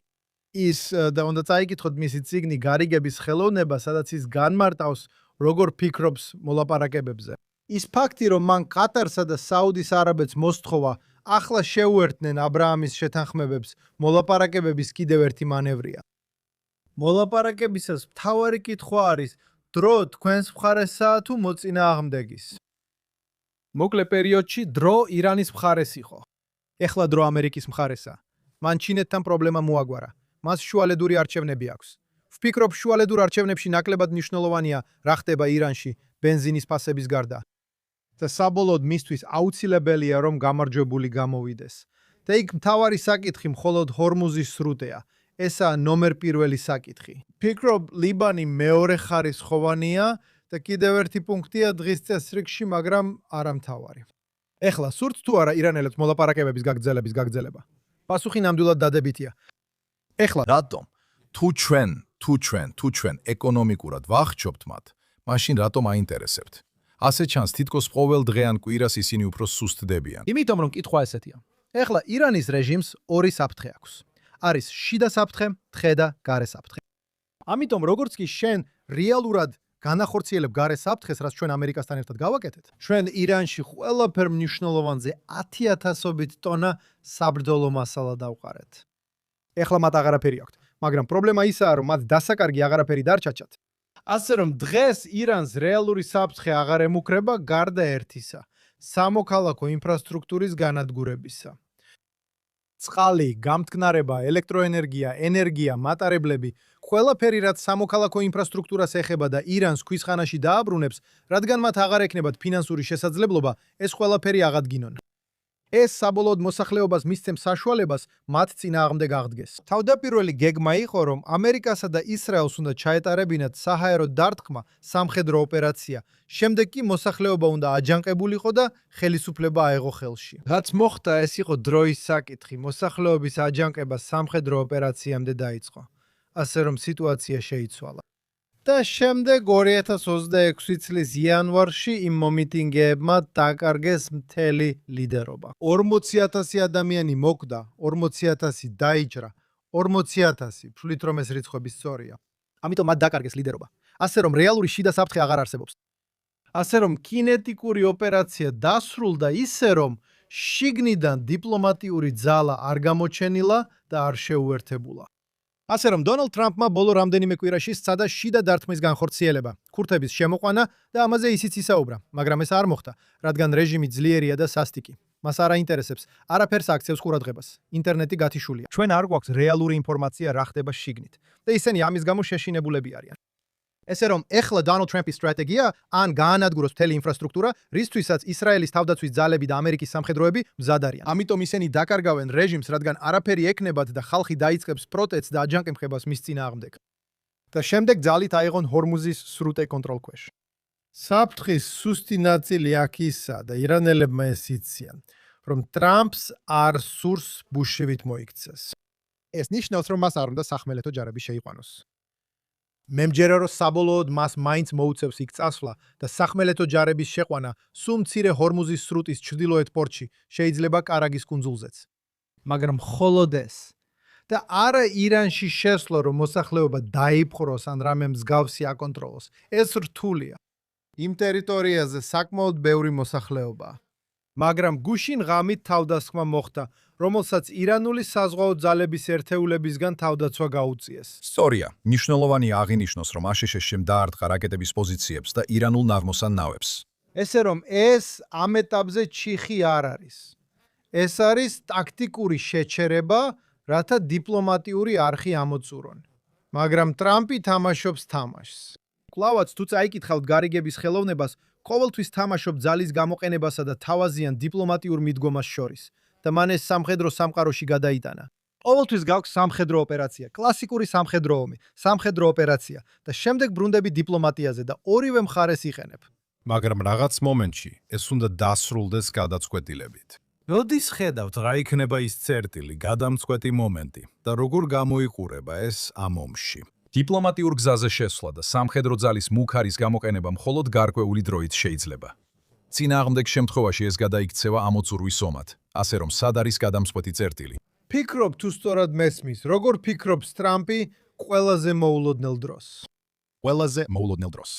D: ის და უნდა წაიკითხოთ მისი წიგნი გარიგების ხელოვნება, სადაც ის განმარტავს, როგორ ფიქრობს მოლაპარაკებებზე. ის ფაქტი, რომ მან ყატარსა და საუდის არაბეთს მოსთხოვა, ახლა შეუერთდნენ აბრაამის შეთანხმებებს, მოლაპარაკებების კიდევ ერთი მანევრია. მოლაპარაკებისას მთავარი კითხვა არის, დრო თქვენს მხარესაა თუ მოწინააღმდეგის. მოკლე პერიოდში დრო ირანის მხარეს იყო.
E: ეხლა დრო ამერიკის მხარესა. მან ჩინეთთან პრობლემა მოაგვარა. მას შუალედური არჩევნები აქვს. ვფიქრობ, შუალედურ არჩევნებში ნაკლებად მნიშვნელოვანია, რა ხდება ირანში ბენზინის ფასების გარდა. და საბოლოოდ მისთვის აუცილებელია, რომ გამარჯვებული გამოვიდეს. და იქ მთავარი საკითხი მხოლოდ ჰორმუზის სრუტეა. ესაა ნომერ პირველი საკითხი.
D: ფიქრობ, ლიბანი მეორე ხარისხოვანია და კიდევ ერთი პუნქტია დღის წესრიგში, მაგრამ არა მთავარი.
E: ეხლა სურთ თუ არა ირანელებს მოლაპარაკებების გაგრძელება? პასუხი ნამდვილად დადებითია. ეხლა
A: რატომ? თუ ჩვენ ეკონომიკურად ვახჩობთ მათ, მაშინ რატომ აინტერესებთ? ასე ჩანს, თითქოს ყოველ დღე ან კვირას ისინი უფრო სუსტდებიან.
E: იმიტომ რომ კითხვა ესეთია. ეხლა ირანის რეჟიმს ორი საფრთხე აქვს. არის შიდა საფრთხე, თხე და გარე საფრთხე. ამიტომ როგორც კი შენ რეალურად განახორციელებ გარე საფრთხეს, რაც ჩვენ ამერიკასთან ერთად გავაკეთეთ,
D: ჩვენ ირანში ყველაფერ მნიშვნელოვანზე 10,000-ობით ტონა საბრძოლო მასალა დავყარეთ.
E: ეხლა მათ აღარაფერი აქვთ, მაგრამ პრობლემა ისაა, რომ მათ დასაკარგი აღარაფერი დარჩაჩათ.
D: ასე რომ დღეს ირანს რეალური საფრთხე აღარ ემუქრება გარდა ერთისა, სამოქალაქო ინფრასტრუქტურის განადგურებისა.
E: წყალი, გამტკნარება, ელექტროენერგია, ენერგია, მატარებლები, ყველაფერი რაც სამოქალაქო ინფრასტრუქტურას ეხება და ირანს ქვისხანაში დააბრუნებს, რადგან მათ აღარ ექნებათ ფინანსური შესაძლებლობა, ეს ყველაფერი აღადგინონ. ეს საბოლოოდ მოსახლეობას მისცემს საშუალებას მათ წინააღმდეგ აღდგეს.
D: თავდაპირველი გეგმა იყო, რომ ამერიკასა და ისრაელს უნდა ჩაეტარებინათ საჰაერო დარტყმა, სამხედრო ოპერაცია. შემდეგ კი მოსახლეობა უნდა აჯანყებულიყო და ხელისუფლება აეღო ხელში. რაც მოხდა, ეს იყო დროის საკითხი. მოსახლეობის აჯანყება სამხედრო ოპერაციამდე დაიწყო. ასე რომ სიტუაცია შეიცვალა. და შემდეგ 2026 წლის იანვარში იმ მომიტინგეებმა დაკარგეს მთელი ლიდერობა. 40,000 ადამიანი მოკვდა, 40,000 დაიჭრა, 40,000, ვთვლით რომ ეს რიცხვები სწორია.
E: ამიტომ მათ დაკარგეს ლიდერობა. ასე რომ რეალური შიდა საფრთხე აღარ არსებობს.
D: ასე რომ კინეტიკური ოპერაცია დასრულდა ისე რომ შიგნიდან დიპლომატიური ძალა არ გამოჩენილა და არ შეუერთებულა.
E: ასე რომ დონალდ ტრამპმა ბოლო რამდენიმე კვირაში სცადა შიდა დარტყმის განხორციელება, ქურთების შემოყვანა და ამაზე ისიც ისაუბრა, მაგრამ ეს არ მოხდა, რადგან რეჟიმი ძლიერია და სასტიკი. მას არ აინტერესებს, არაფერს აქცევს ყურადღებას. ინტერნეტი გათიშულია. ჩვენ არ გვაქვს რეალური ინფორმაცია რა ხდება შიგნით და ისინი ამის გამო შეშინებულები არიან. ესე რომ ეხლა დონალდ ტრამპის სტრატეგია ან გაანადგუროს მთელი ინფრასტრუქტურა, რისთვისაც ისრაელის თავდაცვის ძალები და ამერიკის სამხედროები მზად არიან. ამიტომ ისინი დაკარგავენ რეჟიმს, რადგან არაფერი ექნებათ და ხალხი დაიწყებს პროტესტს და აჯანყებას მის წინააღმდეგ. და შემდეგ ძალით აიღონ ჰორმუზის სრუტე კონტროლქვეშ.
D: საფრთხის სუსტი ნაწილი აქ ისაა და ირანელებმა ეს იციან, რომ ტრამპს არ სურს ბუშევით მოიქცეს.
E: ეს ნიშნავს, რომ მას არ უნდა სახმელეთო ჯარები შეიყვანოს. მე მჯერა, რომ საბოლოოდ მას მაინც მოუწევს იქ წასვლა და სახმელეთო ჯარების შეყვანა სულ მცირე ჰორმუზის სრუტის ჩრდილოეთ პორტში, შეიძლება კარაგის კუნძულზეც.
D: მაგრამ მხოლოდ ეს და არა ირანში შესვლა, რომ მოსახლეობა დაიპყროს ან რამე მსგავსი აკონტროლოს. ეს რთულია. იმ ტერიტორიაზე საკმაოდ ბევრი მოსახლეობაა. მაგრამ გუშინ ღამით თავდასხმა მოხდა, რომელსაც ირანული საზღვაო ძალების ერთეულებისგან თავდაცვა გაუწიეს.
B: სწორია, მნიშვნელოვანია აღინიშნოს, რომ აშშ-მ დაარტყა რაკეტების პოზიციებს და ირანულ ნავმოსან ნავებს.
D: ესე რომ ეს ამ ეტაპზე ჩიხი არ არის. ეს არის ტაქტიკური შეჩერება, რათა დიპლომატიური არხი ამოწურონ. მაგრამ ტრამპი თამაშობს თამაშს.
E: კლავაც თუ წაიკითხავთ გარიგების ხელოვნებას, ყოველთვის თამაშობ ძალის გამოყენებასა და თავაზიან დიპლომატიურ მიდგომას შორის და მან ეს სამხედრო სამყაროში გადაიტანა. ყოველთვის გაქვს სამხედრო ოპერაცია, კლასიკური სამხედრო ომი, სამხედრო ოპერაცია და შემდეგ ბრუნდები დიპლომატიაზე და ორივე მხარეს იყენებ.
B: მაგრამ რაღაც მომენტში ეს უნდა დასრულდეს გადაწყვეტილებით.
A: როდის ხედავთ რა იქნება ის წერტილი, გადამწყვეტი მომენტი და როგორ გამოიყურება ეს ამ ომში?
B: დიპლომატიურ გზაზე შესვლა და სამხედრო ძალის მუქარის გამოყენება მხოლოდ გარკვეული დროით შეიძლება. წინააღმდეგ შემთხვევაში ეს გადაიქცევა ამოწურვის ომად, ასე რომ სად არის გადამწყვეტი წერტილი.
D: ფიქრობ თუ სწორად მესმის, როგორ ფიქრობს ტრამპი ყველაზე მოულოდნელ დროს?
B: ყველაზე მოულოდნელ დროს.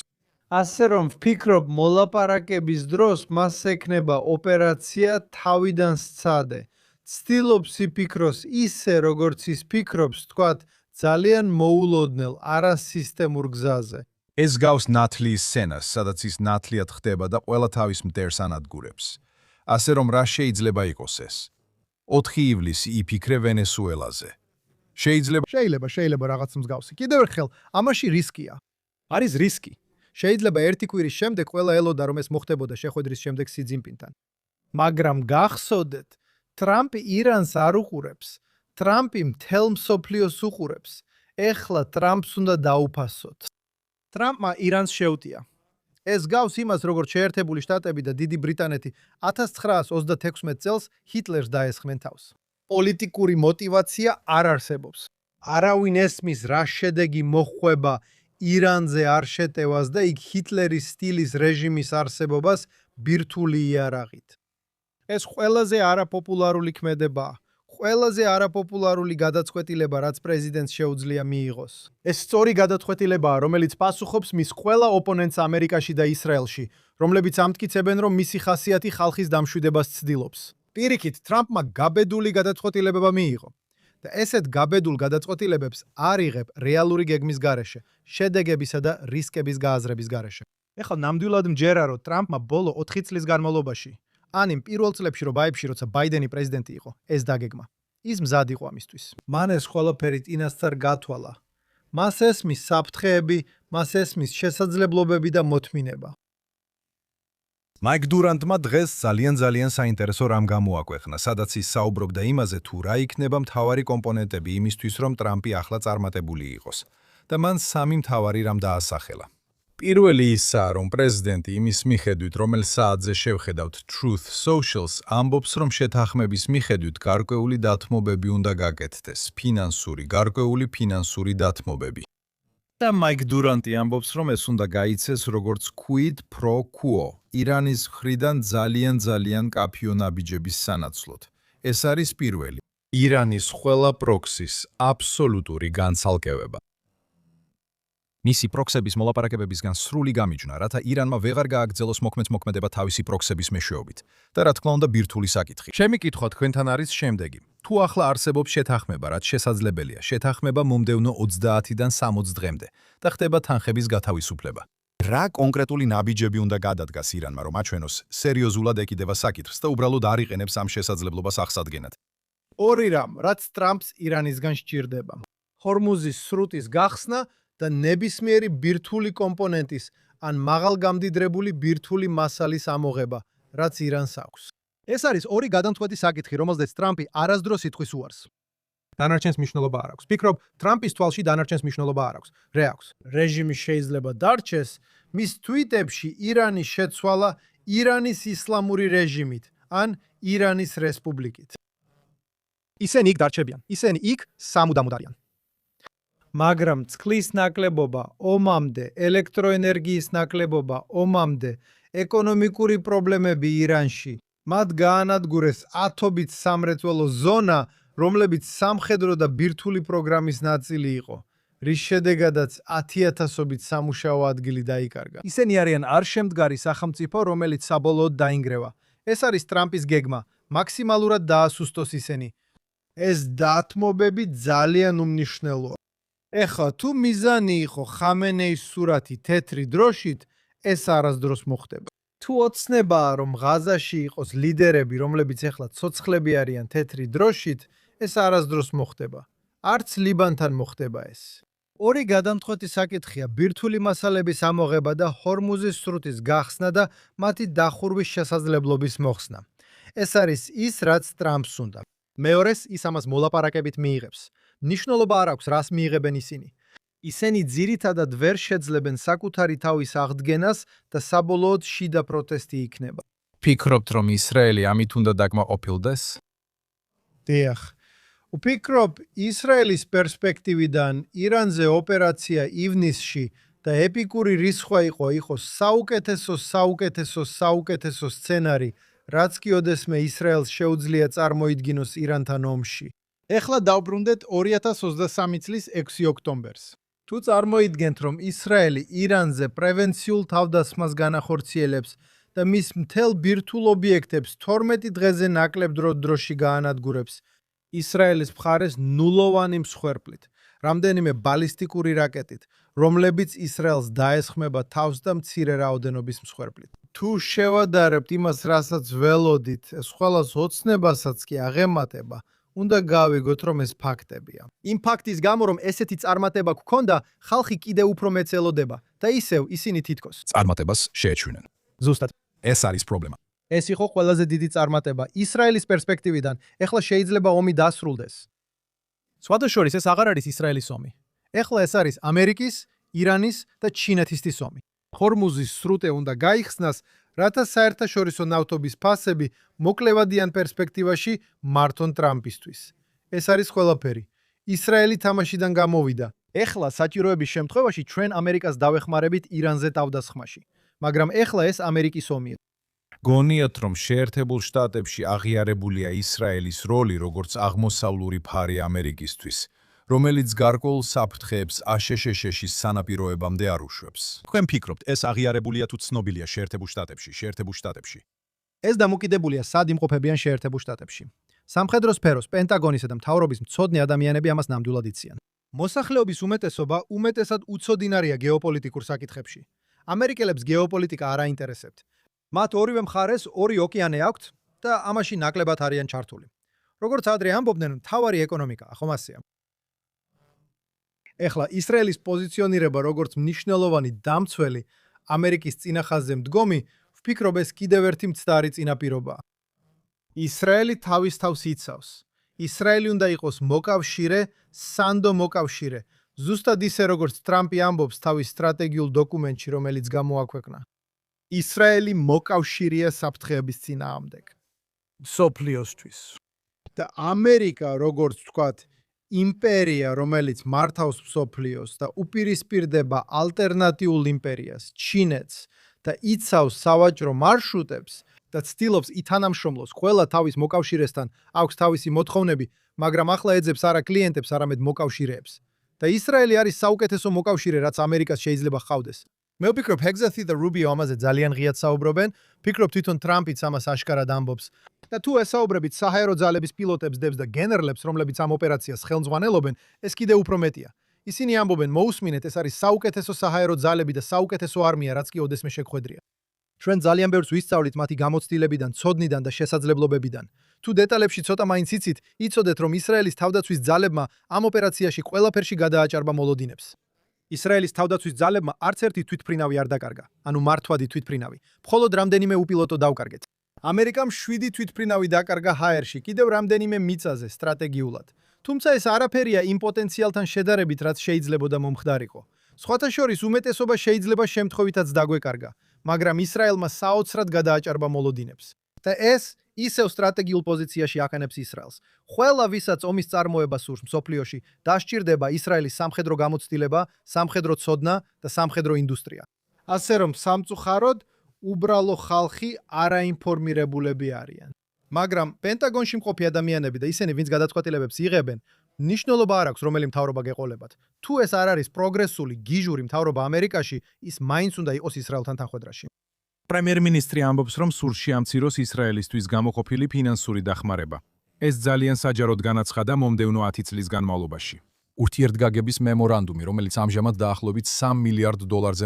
D: ასე რომ ვფიქრობ მოლაპარაკების დროს მას ექნება ოპერაცია თავიდან სცადე. ცდილობს იფიქროს ისე, როგორც ის ფიქრობს, თქვათ, ძალიან მოულოდნელ, არასისტემურ გზაზე.
B: ეს გავს ნათლიის სცენას, სადაც ის ნათლიად ხდება და ყველა თავის მტერს ანადგურებს. ასე რომ რა შეიძლება იყოს ეს? 4 ივლისი იფიქრე ვენესუელაზე.
E: შეიძლება რაღაც მსგავსი. კიდევ ერთხელ, ამაში რისკია. არის რისკი. შეიძლება ერთი კვირის შემდეგ ყველა ელოდა, რომ ეს მოხდებოდა შეხვედრის შემდეგ სი ძინპინთან.
D: მაგრამ გახსოვდეთ, ტრამპი ირანს არ უყურებს. ტრამპი მთელ მსოფლიოს უყურებს. ეხლა ტრამპს უნდა დაუფასოთ.
E: ტრამპმა ირანს შეუტია. ეს გავს იმას, როგორც შეერთებული შტატები და დიდი ბრიტანეთი 1936 წელს ჰიტლერს დაესხნენ თავს.
D: პოლიტიკური мотиваცია არ არსებობს. არავინ ესმის რა შედეგი მოხვება ირანზე არ შეტევას და იქ ჰიტლერის სტილის რეჟიმის არსებობას ბირთვული იარაღით. ეს ყველაზე არაპოპულარული ქმედებაა. ყველაზე არაპოპულარული გადაწყვეტილება, რაც პრეზიდენტს შეუძლია მიიღოს.
E: ეს სწორი გადაწყვეტილებაა, რომელიც პასუხობს მის ყველა ოპონენტს ამერიკაში და ისრაელში, რომლებიც ამტკიცებენ, რომ მისი ხასიათი ხალხის დამშვიდებას ცდილობს. პირიქით, ტრამპმა გაბედული გადაწყვეტილება მიიღო. და ესეთ გაბედულ გადაწყვეტილებებს არ იღებ რეალური გეგმის გარეშე, შედეგებისა და რისკების გააზრების გარეშე. ეხლა ნამდვილად მჯერა, რომ ტრამპმა ბოლო 4 წლის განმავლობაში ან იმ პირველ წლებში, რომ ბაიბში, როცა ბაიდენი პრეზიდენტი იყო, ეს დაგეგმა. ის მზად იყო ამისთვის.
D: მან ეს ყველაფერი წინასწარ გათვალა. მას ესმის საფრთხეები, მას ესმის შესაძლებლობები და მოთმინება.
B: მაიკ დურანტმა დღეს ძალიან საინტერესო რამ გამოაქვეყნა, სადაც ის საუბრობდა იმაზე, თუ რა იქნება მთავარი კომპონენტები იმისთვის, რომ ტრამპი ახლა წარმატებული იყოს. და მან 3 მთავარი რამ დაასახელა. პირველი ისაა, რომ პრეზიდენტი იმის მიხედვით, რომელ საათზე შევხედავთ Truth Social-ს, ამბობს, რომ შეთანხმების მიხედვით გარკვეული დათმობები უნდა გაკეთდეს, გარკვეული ფინანსური დათმობები. და მაიკ დურანტი ამბობს, რომ ეს უნდა გაიცეს როგორც quid pro quo, ირანის მხრიდან ძალიან კაფიო ნაბიჯების სანაცვლოდ. ეს არის პირველი. ირანის ყველა პროქსის აბსოლუტური განცალკევება. მისი პროქსების მოლაპარაკებებისგან სრული გამიჯვნა, რათა ირანმა ვეღარ გააგრძელოს მოქმედება თავისი პროქსების მეშვეობით და რა თქმა უნდა ბირთვული საკითხი. ჩემი კითხვა თქვენთან არის შემდეგი. თუ ახლა არსებობს შეთანხმება, რაც შესაძლებელია, შეთანხმება მომდევნო 30-დან 60 დღემდე და ხდება თანხების გათავისუფლება. რა კონკრეტული ნაბიჯები უნდა გადადგას ირანმა, რომ აჩვენოს სერიოზულად ეკიდება საკითხს და უბრალოდ არ იყენებს ამ შესაძლებლობას აღსადგენად?
D: ორი რამ, რაც ტრამპს ირანისგან სჭირდება. ჰორმუზის სრუტის გახსნა და ნებისმიერი ბირთვული კომპონენტის ან მაღალგამდიდრებული ბირთვული მასალის ამოღება, რაც ირანს აქვს.
E: ეს არის ორი გადამწყვეტი საკითხი, რომელზეც ტრამპი არასდროს იტყვის უარს. დანარჩენს მნიშვნელობა არ აქვს. ფიქრობ, ტრამპის თვალში დანარჩენს მნიშვნელობა არ აქვს. აქვს.
D: რეჟიმი შეიძლება დარჩეს, მის თვიტებში ირანის შეცვალა ირანის ისლამური რეჟიმით ან ირანის რესპუბლიკით.
E: ისინი იქ დარჩებიან. ისინი იქ სამუდამოდ არიან.
D: მაგრამ წყლის ნაკლებობა ომამდე, ელექტროენერგიის ნაკლებობა ომამდე, ეკონომიკური პრობლემები ირანში, მათ გაანადგურეს ათობით სამრეწველო ზონა, რომლებიც სამხედრო და ბირთვული პროგრამის ნაწილი იყო, რის შედეგადაც 10,000-ობით სამუშაო ადგილი დაიკარგა.
E: ისინი არიან არ შემდგარი სახელმწიფო, რომელიც საბოლოოდ დაინგრევა. ეს არის ტრამპის გეგმა, მაქსიმალურად დაასუსტოს ისინი.
D: ეს დათმობები ძალიან უმნიშვნელოა. ეხლა თუ მიზანი იყო ხამენეის სურათი თეთრი დროშით, ეს არასდროს მოხდება. თუ ოცნებაა, რომ ღაზაში იყოს ლიდერები, რომლებიც ეხლა ცოცხლები არიან თეთრი დროშით, ეს არასდროს მოხდება. არც ლიბანთან მოხდება ეს. ორი გადამწყვეტი საკითხია ბირთვული მასალების ამოღება და ჰორმუზის სრუტის გახსნა და მათი დახურვის შესაძლებლობის მოხსნა. ეს არის ის, რაც ტრამპს უნდა.
E: მეორეს ის ამას მოლაპარაკებით მიიღებს. მნიშვნელობა არ აქვს, რას მიიღებენ ისინი.
D: ისინი ძირითადად ვერ შეძლებენ საკუთარი თავის აღდგენას და საბოლოოდ შიდა პროტესტი იქნება.
B: ფიქრობთ, რომ ისრაელი ამით უნდა დაკმაყოფილდეს?
D: დიახ. ვფიქრობ, ისრაელის პერსპექტივიდან ირანზე ოპერაცია ივნისში და ეპიკური რისხვა იყოს საუკეთესო სცენარი, რაც კი ოდესმე ისრაელს შეუძლია წარმოიდგინოს ირანთან ომში. ეხლა დავბრუნდეთ 2023 წლის 6 ოქტომბერს. თუ წარმოიდგენთ, რომ ისრაელი ირანზე პრევენციულ თავდასხმას განახორციელებს და მის მთელ ბირთვულ ობიექტებს 12 დღეზე ნაკლებ დროში გაანადგურებს, ისრაელის მხარეს ნულოვანი მსხვერპლით, რამდენიმე ბალისტიკური რაკეტით, რომლებიც ისრაელს დაესხმება თავს და მცირე რაოდენობის მსხვერპლით. თუ შევადარებთ იმას, რასაც ველოდით, ეს ყველას ოცნებასაც კი აღემატება, უნდა გავიგოთ, რომ ეს ფაქტებია.
E: იმ ფაქტის გამო, რომ ესეთი წარმატება გქონდა, ხალხი კიდევ უფრო მეც ელოდება და ისევ ისინი თითქოს
B: წარმატებას შეეჩვენენ.
E: ზუსტად
B: ეს არის პრობლემა.
E: ეს იყო ყველაზე დიდი წარმატება ისრაელის პერსპექტივიდან. ეხლა შეიძლება ომი დასრულდეს. სხვადასხვა ეს აღარ არის ისრაელის ომი. ეხლა ეს არის ამერიკის, ირანის და ჩინეთის ომი.
D: ჰორმუზის სრუტე უნდა გაიხსნას, რათა საერთაშორისო ნავთობის ფასები მოკლევადიან პერსპექტივაში მართონ ტრამპისთვის. ეს არის ყველაფერი. ისრაელი თამაშიდან გამოვიდა.
E: ეხლა საჭიროების შემთხვევაში ჩვენ ამერიკას დავეხმარებით ირანზე თავდასხმაში. მაგრამ ეხლა ეს ამერიკის ომია.
A: გონიათ, რომ შეერთებულ შტატებში აღიარებულია ისრაელის როლი როგორც აღმოსავლური ფარი ამერიკისთვის, რომელიც გარკვეულ საფრთხეებს აშშშ-ის სანაპიროებამდე არ უშვებს.
G: თქვენ ფიქრობთ, ეს აღიარებულია თუ ცნობილია შეერთებულ შტატებში?
E: ეს დამოკიდებულია სად იმყოფებიან შეერთებულ შტატებში. სამხედრო სფეროს, პენტაგონისა და მთავრობის მცოდნე ადამიანები ამას ნამდვილად იციან. მოსახლეობის უმეტესობა უმეტესად უცოდინარია გეოპოლიტიკურ საკითხებში. ამერიკელებს გეოპოლიტიკა არ აინტერესებთ. მათ ორივე მხარეს ორი ოკეანე აქვთ და ამაში ნაკლებად არიან ჩართული. როგორც ადრე ამბობდნენ, მთავარი ეკონომიკა, ხომ ასეა. ეხლა ისრაელის პოზიციონირება როგორც მნიშვნელოვანი დამცველი ამერიკის წინახაზზე მდგომი, ვფიქრობ ეს კიდევ ერთი მცდარი წინაპირობაა. ისრაელი თავის თავს იცავს. ისრაელი უნდა იყოს მოკავშირე, სანდო მოკავშირე, ზუსტად ისე როგორც ტრამპი ამბობს თავის სტრატეგიულ დოკუმენტში, რომელიც გამოაქვეყნა. ისრაელი მოკავშირეა საფრთხეების წინააღმდეგ. მსოფლიოსთვის. და ამერიკა, როგორც ვთქვათ, იმპერია, რომელიც მართავს მსოფლიოს და უპირისპირდება ალტერნატიულ იმპერიას, ჩინეთს და იცავს სავაჭრო მარშრუტებს და ცდილობს ითანამშრომლოს ყველა თავის მოკავშირესთან, აქვს თავისი მოთხოვნები, მაგრამ ახლა ეძებს არა კლიენტებს, არამედ მოკავშირეებს. და ისრაელი არის საუკეთესო მოკავშირე, რაც ამერიკას შეიძლება ჰყავდეს. მე ვფიქრობ, ჰეგზათი და რუბიო ამაზე ძალიან ღიად საუბრობენ, ფიქრობ თვითონ ტრამპიც ამას აშკარად ამბობს. და თუ ესაუბრებით საჰაერო ძალების პილოტებს, დებს და გენერლებს, რომლებიც ამ ოპერაციას ხელმძღვანელობენ, ეს კიდევ უფრო მეტია. ისინი ამბობენ, მოусმინეთ, ეს არის საუკეთესო საჰაერო ძალები და საუკეთესო არმია, რაც კი ოდესმე შეგხვედრია. ჩვენ ძალიან ბევრს ვისწავლით მათი გამოცდილებიდან, ცოდნიდან და შესაძლებლობებიდან. თუ დეტალებში ცოტა მაინც იცით, იცოდეთ, რომ ისრაელის თავდაცვის ძალებმა ამ ოპერაციაში ყველაფერში გადააჭარბა მოლოდინებს. ისრაელის თავდაცვის ძალებმა არც ერთი თვითფრინავი არ დაკარგა, ანუ მართვადი თვითფრინავი. მხოლოდ რამდენიმე უპილოტო დავკარგეთ. ამერიკამ 7 თვითფრინავი დაკარგა ჰაერში, კიდევ რამდენიმე მიწაზე სტრატეგიულად. თუმცა ეს არაფერია იმ პოტენციალთან შედარებით, რაც შეიძლებოდა მომხდარიყო. სხვათა შორის უმეტესობა შეიძლება შემთხვევითაც დაგვეკარგა, მაგრამ ისრაელმა საოცრად გადააჭარბა მოლოდინებს. და ეს ისევ სტრატეგიულ პოზიციაში აყენებს ისრაელს. ყველა ვისაც ომის წარმოება სურს მსოფლიოში, დასჭირდება ისრაელის სამხედრო გამოცდილება, სამხედრო ცოდნა და სამხედრო ინდუსტრია.
D: ასე რომ სამწუხაროდ უბრალო ხალხი არაინფორმირებულები არიან.
E: მაგრამ პენტაგონში მყოფი ადამიანები და ისინი, ვინც გადაწყვეტილებებს იღებენ, მნიშვნელობა არ აქვს, რომელი მთავრობა გეყოლებათ. თუ ეს არ არის პროგრესული, გიჟური მთავრობა ამერიკაში, ის მაინც უნდა იყოს ისრაელთან თანხვედრაში.
H: პრემიერ-მინისტრი ამბობს, რომ სურში ამციროს ისრაელისთვის გამოყოფილი ფინანსური დახმარება. ეს ძალიან საჯაროდ განაცხადა მომდევნო 10 წლის განმავლობაში.
B: ურთიერთგაგების მემორანდუმი, რომელიც ამჟამად დაახლოებით $3 მილიარდ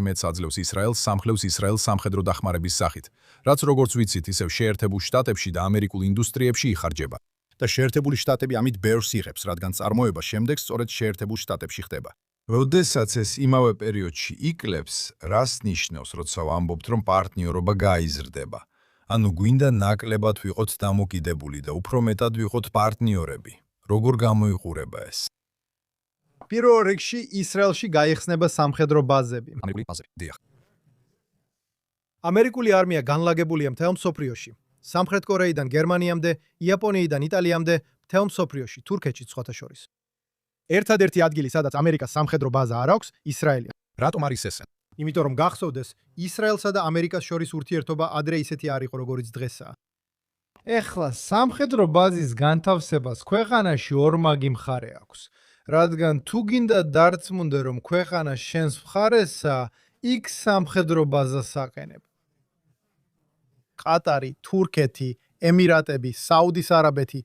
B: მეტს აძლევს ისრაელს, სამხლევს ისრაელს სამხედრო დახმარების სახით, რაც როგორც ვიცით, ისევ შეერთებულ შტატებში და ამერიკულ ინდუსტრიებში იხარჯება. და შეერთებული შტატები ამით ბევრს იღებს, რადგან წარმოება შემდეგ სწორედ შეერთებულ შტატებში ხდება.
G: როდესაც ეს იმავე პერიოდში იკლებს, რას ნიშნავს, როცა ვამბობთ, რომ პარტნიორობა გაიზრდება? ანუ გვინდა ნაკლებად ვიყოთ დამოკიდებული და უფრო მეტად ვიყოთ პარტნიორები. როგორ გამოიყურება ეს?
E: პირველ რიგში ისრაელში გაიხსნება სამხედრო ბაზები.
B: ამერიკული ბაზები, დიახ.
E: ამერიკული არმია განლაგებულია მთელ მსოფლიოში. სამხრეთ კორეიდან გერმანიამდე, იაპონიიდან იტალიამდე, მთელ მსოფლიოში, თურქეთში სხვათა შორის. ერთადერთი ადგილი, სადაც ამერიკას სამხედრო ბაზა არ აქვს, ისრაელია.
B: რატომ არის ესე?
E: იმიტომ რომ გახსოვდეს, ისრაელსა და ამერიკას შორის ურთიერთობა ადრე ისეთი არ იყო, როგორიც დღესაა.
D: ეხლა სამხედრო ბაზის განთავსებას ქვეყანაში ორმაგი მხარე აქვს. რადგან თუ გინდა დარწმუნდე, რომ ქვეყანა შენს მხარესაა, იქ სამხედრო ბაზას აყენებ.
E: ყატარი, თურქეთი, ემირატები, საუდის არაბეთი.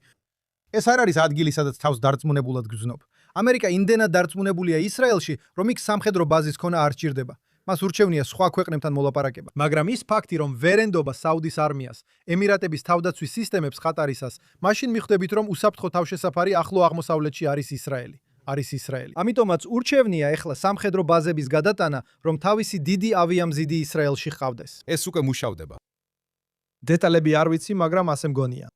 E: ეს არ არის ადგილი, სადაც თავს დარწმუნებულად გრძნობ. ამერიკა იმდენად დარწმუნებულია ისრაელში, რომ იქ სამხედრო ბაზის ქონა არ სჭირდება. მას ურჩევნია სხვა ქვეყნებთან მოლაპარაკება. მაგრამ ის ფაქტი, რომ ვერენდობა საუდის არმიას, ემირატების თავდაცვის სისტემებს ყატარისას, მაშინ მიხვდებით, რომ უსაფრთხო თავშესაფარი ახლო აღმოსავლეთში არის ისრაელი. ამიტომაც ურჩევნია ახლა სამხედრო ბაზების გადატანა, რომ თავისი დიდი ავიამზიდი ისრაელში ჰყავდეს.
B: ეს უკვე მუშავდება.
E: დეტალები არ ვიცი, მაგრამ ასე მგონია.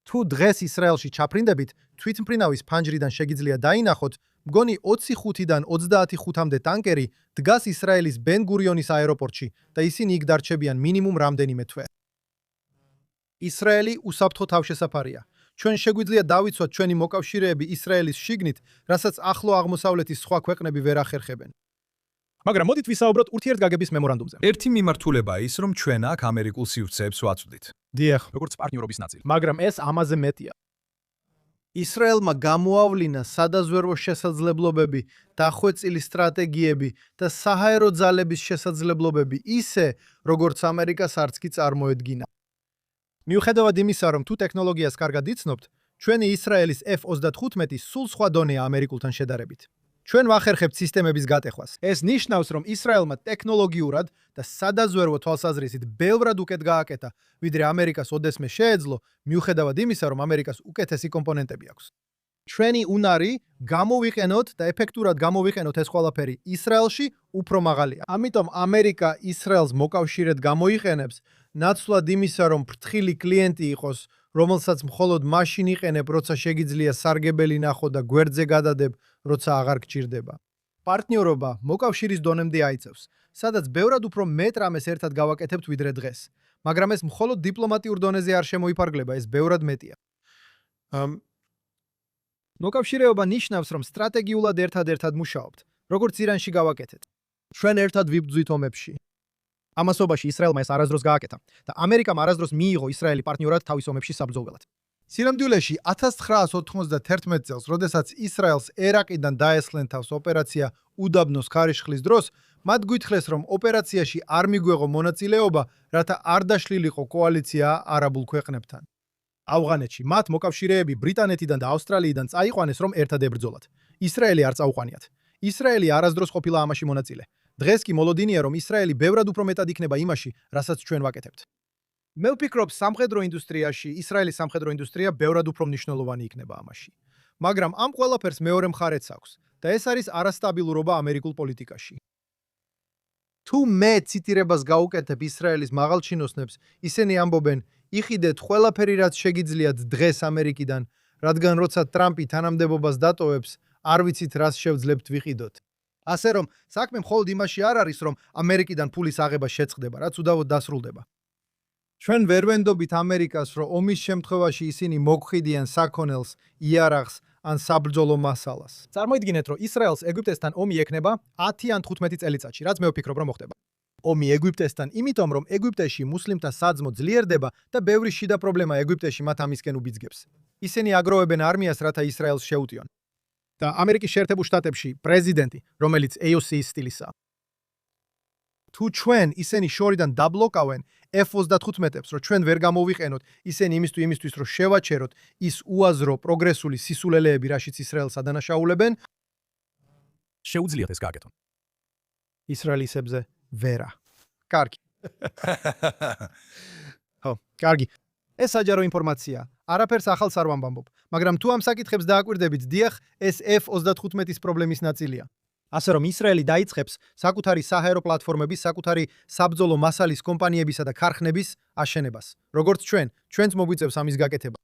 E: თუ დღეს ისრაელში ჩაფრინდებით, თვითმფრინავის ფანჯრიდან შეგიძლია დაინახოთ, მგონი 25-დან 35-მდე ტანკერი დგას ისრაელის ბენ-გურიონის აეროპორტში და ისინი იქ დარჩებიან მინიმუმ რამდენიმე თვე. ისრაელი უსაფრთხო თავშესაფარია. ჩვენ შეგვიძლია დავიცვათ ჩვენი მოკავშირეები ისრაელის შიგნით, რასაც ახლო აღმოსავლეთის სხვა ქვეყნები ვერ ახერხებენ. მაგრამ მოდით ვისაუბროთ ურთიერთგაგების მემორანდუმზე.
B: ერთი მიმართულებაა ის, რომ ჩვენ აქ ამერიკულ სივრცეებს ვაწვდით.
E: დიახ,
B: როგორც პარტნიორობის ნაწილი.
E: მაგრამ ეს ამაზე მეტია. ისრაელმა გამოავლინა სადაზვერვო შესაძლებლობები, დახვეწილი სტრატეგიები და საჰაერო ძალების შესაძლებლობები ისე, როგორც ამერიკას არც კი წარმოედგინა. მიუხედავად იმისა, რომ თუ ტექნოლოგიას კარგად იცნობთ, ჩვენი ისრაელის F-35 სულ სხვა დონეა ამერიკულთან შედარებით. ჩვენ ვახერხებთ სისტემების გატეხვას. ეს ნიშნავს, რომ ისრაელმა ტექნოლოგიურად და სადაზვერვო თვალსაზრისით ბევრად უკეთ გააკეთა, ვიდრე ამერიკას ოდესმე შეეძლო, მიუხედავად იმისა, რომ ამერიკას უკეთესი კომპონენტები აქვს. ჩვენი უნარი გამოვიყენოთ და ეფექტურად გამოვიყენოთ ეს ყველაფერი ისრაელში უფრო მაღალია. ამიტომ ამერიკა ისრაელს მოკავშირედ გამოიყენებს, ნაცვლად იმისა, რომ ფრთხილი კლიენტი იყოს, რომელსაც მხოლოდ მაშინ იყენებ, როცა შეგიძლია სარგებელი ნახო და გვერდზე გადადებ, როცა აღარ გჭირდება. პარტნიორობა მოკავშირის დონემდე აიწევს, სადაც ბევრად უფრო მეტ რამეს ერთად გავაკეთებთ ვიდრე დღეს. მაგრამ ეს მხოლოდ დიპლომატიურ დონეზე არ შემოიფარგლება, ეს ბევრად მეტია. მოკავშირეობა ნიშნავს, რომ სტრატეგიულად ერთად-ერთად მუშაობთ, როგორც ირანში გავაკეთეთ. ჩვენ ერთად ვიბრძვით ომებში. ამასობაში ისრაელმა ეს არასდროს გააკეთა და ამერიკამ არასდროს მიიღო ისრაელი პარტნიორად თავის ომებში საბრძოლველად. სინამდვილეში 1991 წელს, როდესაც ისრაელს ერაყიდან დაესხლენ თავს ოპერაცია უდაბნოს ქარიშხლის დროს, მათ გვითხრეს, რომ ოპერაციაში არ მიგვეღო მონაწილეობა, რათა არ დაშლილიყო კოალიცია არაბულ ქვეყნებთან. ავღანეთში მათ მოკავშირეები ბრიტანეთიდან და ავსტრალიიდან წაიყვანეს, რომ ერთად ებრძოლათ. ისრაელი არ წაუყვანიათ. ისრაელი არასდროს ყოფილა ამაში მონაწილე. დღეს კი მოლოდინია, რომ ისრაელი ბევრად უფრო მეტად იქნება იმაში, რასაც ჩვენ ვაკეთებთ. მე ვფიქრობ, სამხედრო ინდუსტრიაში ისრაელის სამხედრო ინდუსტრია ბევრად უფრო მნიშვნელოვანი იქნება ამაში. მაგრამ ამ ყველაფერს მეორე მხარეც აქვს და ეს არის არასტაბილურობა ამერიკულ პოლიტიკაში. თუ მე ციტირებას გაუკეთებ ისრაელის მაღალჩინოსნებს, ისინი ამბობენ, იყიდეთ ყველაფერი, რაც შეგიძლიათ დღეს ამერიკიდან, რადგან როცა ტრამპი თანამდებობას დატოვებს, არ ვიცით რას შევძლებთ ვიყიდოთ. ასე რომ, საქმე მხოლოდ იმაში არ არის, რომ ამერიკიდან ფულის აღება შეწყდება, რაც უდავოდ დასრულდება. ჩვენ ვერ ვენდობით ამერიკას, რომ ომის შემთხვევაში ისინი მოგხვიდიან საქონელს, იარაღს ან საბრძოლო მასალას. წარმოიდგინეთ, რომ ისრაელს ეგვიპტესთან ომი ექნება 10 ან 15 წელიწადში, რაც მე ვფიქრობ, რომ მოხდება. ომი ეგვიპტესთან, იმიტომ რომ ეგვიპტეში მუსლიმთა საძმო ძლიერდება და ბევრი შიდა პრობლემა ეგვიპტეში მათ ამისკენ უბიძგებს. ისინი აგროვებენ არმიას, რათა ისრაელს შეუტიონ. და ამერიკის შეერთებულ შტატებში პრეზიდენტი, რომელიც AOC-ის სტილისაა. თუ ჩვენ ისინი შორიდან დაბლოკავენ F-35-ებს, რომ ჩვენ ვერ გამოვიყენოთ ისინი იმისთვის, რომ შევაჩეროთ ის უაზრო პროგრესული სისულელეები, რაშიც ისრაელს ადანაშაულებენ,
H: შეუძლიათ ეს გააკეთონ.
E: ისრაელისებზე ვერა. კარგი. ხო, კარგი. ეს საჯარო ინფორმაცია. არაფერს ახალს არ ვამბობ, მაგრამ თუ ამ საკითხებს დააკვირდებით, დიახ, ეს F-35-ის პრობლემის ნაწილია. ასე რომ ისრაელი დაიწყებს საკუთარი საჰაერო პლატფორმების, საკუთარი საბრძოლო მასალის კომპანიებისა და ქარხნების აშენებას. როგორც ჩვენც მოგვიწევს ამის გაკეთება.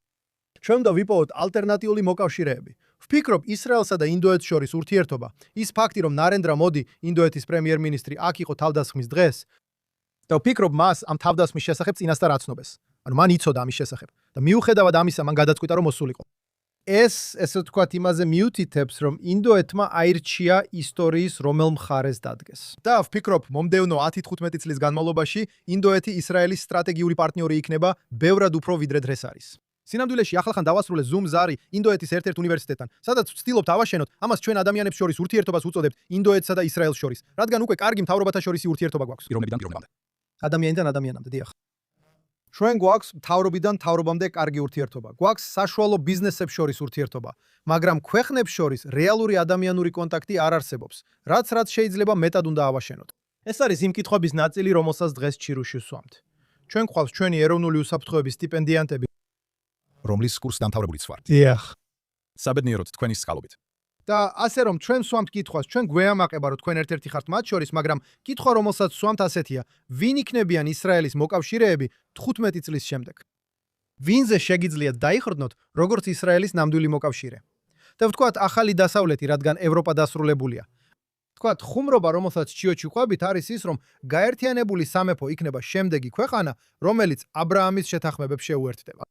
E: ჩვენ უნდა ვიპოვოთ ალტერნატიული მოკავშირეები. ვფიქრობ, ისრაელსა და ინდოეთს შორის ურთიერთობა, ის ფაქტი, რომ ნარენდრა მოდი, ინდოეთის პრემიერ-მინისტრი, აქ იყო თავდასხმის დღეს, და ვფიქრობ, მას ამ თავდასხმის შესახებ წინასწარ აცნობეს. ანუ მან იცოდა ამის შესახებ და მიუხედავად ამისა, მან გადაწყვიტა, რომ მოსულიყო. ეს, ესე ვთქვათ, იმაზე მიუთითებს, რომ ინდოეთმა აირჩია ისტორიის რომელ მხარეს დადგეს. და ვფიქრობ, მომდევნო 10-15 წლის განმავლობაში ინდოეთი ისრაელის სტრატეგიული პარტნიორი იქნება ბევრად უფრო ვიდრე დღეს არის. სინამდვილეში ახლახან დავასრულე Zoom ზარი ინდოეთის ერთ-ერთ უნივერსიტეტთან, სადაც ვცდილობთ ავაშენოთ ამას ჩვენ ადამიანებს შორის ურთიერთობას უწოდებთ ინდოეთსა და ისრაელს შორის, რადგან უკვე კარგი მთავრობათა შორისი ურთიერთობა გვაქვს.
H: პიროვნებიდან.
E: ადამიანიდან ადამიანამდე, დიახ. ჩვენ გვაქვს მთავრობიდან მთავრობამდე კარგი ურთიერთობა. გვაქვს საშუალო ბიზნესებს შორის ურთიერთობა, მაგრამ ქვეყნებს შორის რეალური ადამიანური კონტაქტი არ არსებობს, რაც შეიძლება მეტად უნდა ავაშენოთ. ეს არის იმ კითხვების ნაწილი, რომელსაც დღეს ჩირუში ვსვამთ. ჩვენ გვყავს ჩვენი ეროვნული უსაფრთხოების სტიპენდიანტები,
B: რომლის კურსს დამთავრებულიც ვარ.
E: დიახ.
B: საბედნიეროდ თქვენი სკალობით.
E: და ასე რომ ჩვენ ვსვამთ კითხვას, ჩვენ გვეამაყება, რომ თქვენ ერთ-ერთი ხართ მათ შორის, მაგრამ კითხვა, რომელსაც ვსვამთ ასეთია, ვინ იქნებიან ისრაელის მოკავშირეები 15 წლის შემდეგ? ვინზე შეგიძლიათ დაიხრდნოთ, როგორც ისრაელის ნამდვილი მოკავშირე? და ვთქვათ, ახალი დასავლეთი, რადგან ევროპა დასრულებულია. ვთქვათ, ხუმრობა, რომელსაც ჩიოჩი ყვებით, არის ის, რომ გაერთიანებული სამეფო იქნება შემდეგი ქვეყანა, რომელიც აბრაამის შეთანხმებებს შეუერთდება.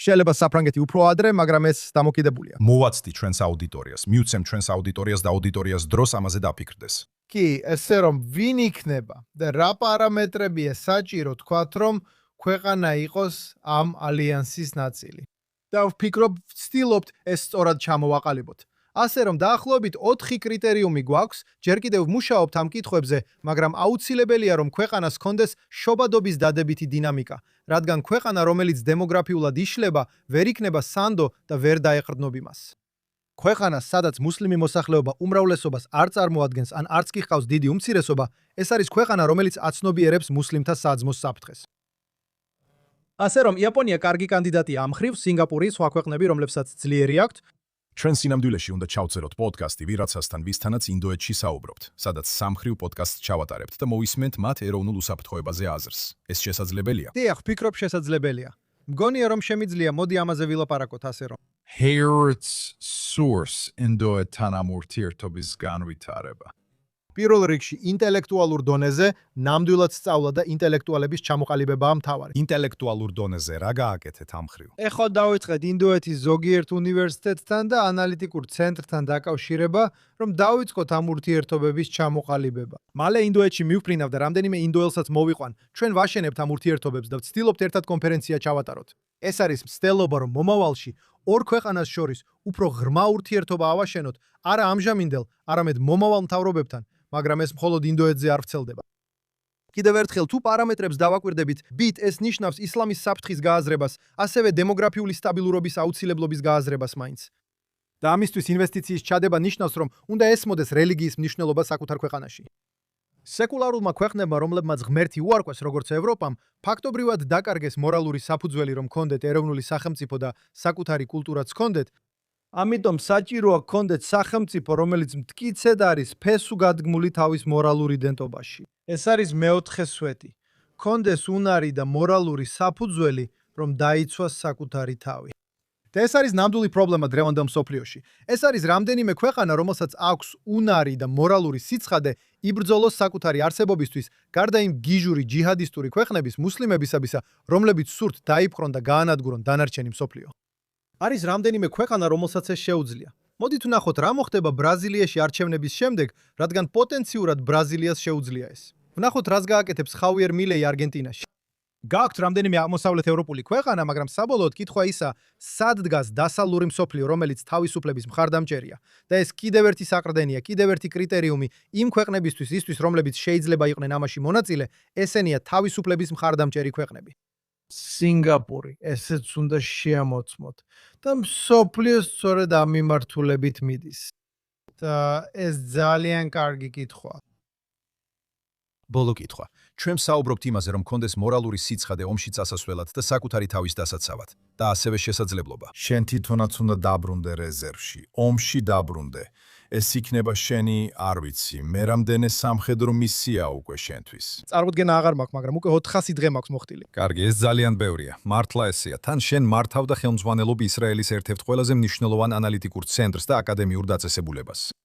E: შეიძლება საფრანგეთი უფრო ადრე, მაგრამ ეს დამოკიდებულია.
B: მოვაცდი ჩვენს აუდიტორიას, მივცემ ჩვენს აუდიტორიას და აუდიტორიას დროს ამაზე დაფიქრდეს.
D: კი, ესე რომ ვინ იქნება და რა პარამეტრებია საჭირო თქვათ, რომ ქვეყანა იყოს ამ ალიანსის ნაწილი.
E: და ვფიქრობ, ვცდილობთ ეს სწორად ჩამოვაყალიბოთ. ასე რომ დაახლოებით 4 კრიტერიუმი გვაქვს, ჯერ კიდევ ვმუშაობთ ამ კითხვებზე, მაგრამ აუცილებელია, რომ ქვეყანას ჰქონდეს შობადობის დადებითი დინამიკა, რადგან ქვეყანა, რომელიც დემოგრაფიულად იშლება, ვერ იქნება სანდო და ვერ დაეყრდნობ იმას. ქვეყანა, სადაც მუსლიმი მოსახლეობა უმრავლესობას არ წარმოადგენს ან არც კი ჰყავს დიდი უმცირესობა, ეს არის ქვეყანა, რომელიც აცნობიერებს მუსლიმთა საძმოს საფრთხეს. ასე რომ იაპონია კარგი კანდიდატია ამ მხრივ, სინგაპური, სხვა ქვეყნები, რომლებსაც ძლიერი აქვთ,
B: ჩვენ სინამდვილეში უნდა ჩავწეროთ პოდკასტი ვირაცასთან, ვისთანაც ინდოეთში საუბრობთ, სადაც სამხრივ პოდკასტს ჩავატარებთ და მოვისმენთ მათ ეროვნულ უსაფრთხოებაზე აზრს. ეს შესაძლებელია?
E: დიახ, ვფიქრობ შესაძლებელია. მგონია, რომ შემიძლია, მოდი ამაზე ვილაპარაკოთ, ასე რომ
F: Herod's source ინდოეთთან ამ ურთიერთობის განვითარება.
E: პირველ რიგში ინტელექტუალურ დონეზე ნამდვილად სწავლა და ინტელექტუალების ჩამოყალიბებაა მთავარი.
B: ინტელექტუალურ დონეზე რა გააკეთეთ ამ ხრივ?
D: ეხლა დავიწყეთ ინდოეთის ზოგიერთ უნივერსიტეტთან და ანალიტიკურ ცენტრთან დაკავშირება, რომ დავიწყოთ ამ ურთიერთობების ჩამოყალიბება.
E: მალე ინდოეთში მივფრინავ და რამდენიმე ინდოელსაც მოვიყვან. ჩვენ ვაშენებთ ამ ურთიერთობებს და ვცდილობთ ერთად კონფერენცია ჩავატაროთ. ეს არის მცდელობა, რომ მომავალში ორ ქვეყანას შორის უფრო ღრმა ურთიერთობა ავაშენოთ, არა ამჟამინდელ, არამედ მომავალ მთავრობებთან, მაგრამ ეს მხოლოდ ინდოეთზე არ ვრცელდება. კიდევ ერთხელ, თუ პარამეტრებს დავაკვირდებით, ბიტ ეს ნიშნავს ისლამის საფრთხის გააზრებას, ასევე დემოგრაფიული სტაბილურობის აუცილებლობის გააზრებას მაინც. და ამისთვის ინვესტიციის ჩადება ნიშნავს, რომ უნდა ესმოდეს რელიგიის მნიშვნელობა საკუთარ ქვეყანაში. სეკულარულმა ქვეყნებმა, რომლებმაც ღმერთი უარყვეს, როგორც ევროპამ, ფაქტობრივად დაკარგეს მორალური საფუძველი, რომ ჰქონდეთ ეროვნული სახელმწიფო და საკუთარი კულტურაც ჰქონდეთ. ამიტომ საჭიროა გქონდეთ სახელმწიფო, რომელიც მტკიცედ არის ფესუგადგმული თავის მორალურ იდენტობაში.
D: ეს არის მეოთხე სვეტი. გქონდეს უნარი და მორალური საფუძველი, რომ დაიცვას საკუთარი თავი.
E: და ეს არის ნამდვილი პრობლემა დღევანდელ მსოფლიოში. ეს არის რამდენიმე ქვეყანა, რომელსაც აქვს უნარი და მორალური სიცხადე იბრძოლოს საკუთარი არსებობისთვის, გარდა იმ გიჟური ჯიჰადისტური ქვეყნების მუსლიმებისაბისა, რომლებიც სურთ დაიპყრონ და გაანადგურონ დანარჩენი მსოფლიო. არის რამდენიმე ქვეყანა, რომელსაც ეს შეუძლია. მოდით ვნახოთ, რა მოხდება ბრაზილიაში არჩევნების შემდეგ, რადგან პოტენციურად ბრაზილიას შეუძლია ეს. ვნახოთ, რას გააკეთებს ხავიერ მილეი არგენტინაში. გააქვთ რამდენიმე აღმოსავლეთ ევროპული ქვეყანა, მაგრამ საბოლოოდ კითხვა ისა, სად დგას დასავლური მსოფლიო, რომელიც თავისუფლების მხარდამჭერია. და ეს კიდევ ერთი საყრდენია, კიდევ ერთი კრიტერიუმი იმ ქვეყნებისთვის, რომლებიც შეიძლება იყვნენ ამაში მონაწილე, ესენია თავისუფლების მხარდამჭერი ქვეყნები.
D: სინგაპური, ესეც უნდა შეამოწმოთ და მსოფლიო სწორედ ამ მიმართულებით მიდის. და ეს ძალიან კარგი კითხვაა.
B: ბოლო კითხვა. ჩვენ საუბრობთ იმაზე, რომ კონდეს მორალური სიცხადე ომში წასასვლელად და საკუთარი თავის დასაცავად და ასევე შესაძლებლობა. შენ თვითონაც უნდა დაბრუნდე რეზერვში, ომში დაბრუნდე. ეს იქნება შენი, არ ვიცი, მერამდენე სამხედრო მისია უკვე შენთვის.
E: წარმოდგენა აღარ მაქვს, მაგრამ უკვე 400 დღე მაქვს მოხდილი.
B: კარგი, ეს ძალიან ბევრია. მართლა ესეა. თან შენ მართავდა ხელმძღვანელობ ისრაელის ერთ-ერთ ყველაზე მნიშვნელოვან ანალიტიკურ ცენტრს და აკადემიურ დაწესებულებას.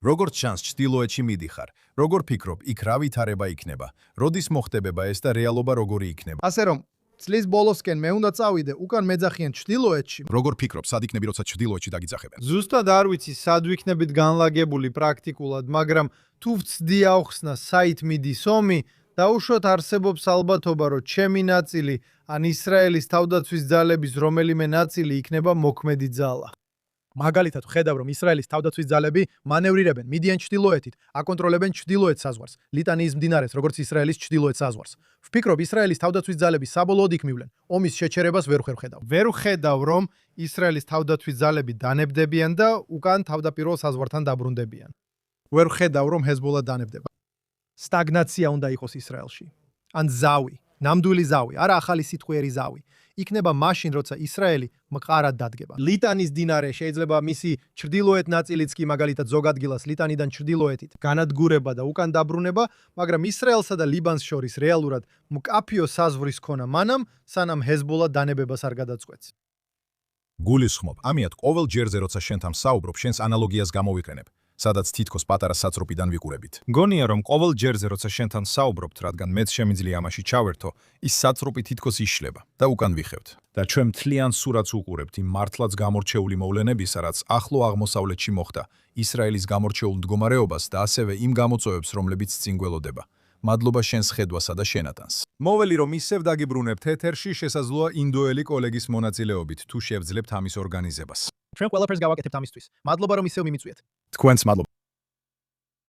B: როგორც ჩანს, ჩრდილოეთში მიდიხარ. როგორ ფიქრობ, იქ რა ვითარება იქნება? როდის მოხდებება ეს და რეალობა როგორი იქნება?
E: ასე რომ, წლის ბოლოსკენ მე უნდა წავიდე უკან მეძახიან ჩრდილოეთში.
B: როგორ ფიქრობ, სად იქნები, როცა ჩრდილოეთში დაგიძახებენ?
D: ზუსტად არ ვიცი, სად ვიქნებით განლაგებული პრაქტიკულად, მაგრამ თუ ვცდი ავხსნა საით მიდის ომი, დაუშვათ არსებობს ალბათობა, რომ ჩემი ნაწილი ან ისრაელის თავდაცვის ძალების რომელიმე ნაწილი იქნება მოქმედი ძალა.
E: მაგალითად, ხედავ, რომ ისრაელის თავდაცვის ძალები მანევრირებენ მიდიან ჩრდილოეთით, აკონტროლებენ ჩრდილოეთ საზღვარს, ლიტანიის მდინარეს, როგორც ისრაელის ჩრდილოეთ საზღვარს. ვფიქრობ, ისრაელის თავდაცვის ძალები საბოლოოდ იქ მივლენ. ომის შეჩერებას ვერ ვხედავ.
D: ვერ ვხედავ, რომ ისრაელის თავდაცვის ძალები დანებდებიან და უკან თავდაპირველ საზღვართან დაბრუნდებიან.
E: ვერ ვხედავ, რომ ჰეზბოლა დანებდება. სტაგნაცია უნდა იყოს ისრაელში. ან ზავი, ნამდვილი ზავი, არა ახალი სიტყვიერი ზავი. იქნება მაშინ, როცა ისრაელი მყარად დადგება. ლიტანის დინარე შეიძლება მისი ჩრდილოეთ ნაწილიც კი მაგალითად ზოგ ადგილას ლიტანიდან ჩრდილოეთით განადგურება და უკან დაბრუნება, მაგრამ ისრაელსა და ლიბანს შორის რეალურად მკაფიო საზღვრის ქონა მანამ, სანამ ჰეზბოლა დანებებას არ გადაწყვეტს.
B: გულისხმობ, ამიათ ყოველ ჯერზე, როცა შენთან საუბრობ, შენს ანალოგიას გამოვიყენებ, სადაც თითქოს პატარა საცრუპიდან ვიყურებით.
G: გონია, რომ ყოველ ჯერზე, როცა შენთან საუბრობთ, რადგან მეც შემიძლია ამაში ჩავერთო,
B: ის საცრუპი თითქოს იშლება და უკან ვიხევთ. და ჩვენ მთლიან სურათს უყურებთ იმ მართლაც გამორჩეული მოვლენებისა, რაც ახლო აღმოსავლეთში მოხდა, ისრაელის გამორჩეულ მდგომარეობას და ასევე იმ გამოწვევებს, რომლებიც წინ გველოდება. მადლობა შენს ხედვასა და შენატანს.
G: მოველი, რომ ისევ დაგიბრუნებთ ეთერში, შესაძლოა ინდოელი კოლეგის მონაწილეობით, თუ შევძლებთ ამის ორგანიზებას.
E: ჩვენ ყველაფერს გავაკეთებთ ამისთვის. მადლობა, რომ ისევ მიმიწვიეთ.
B: თქვენს მადლობა.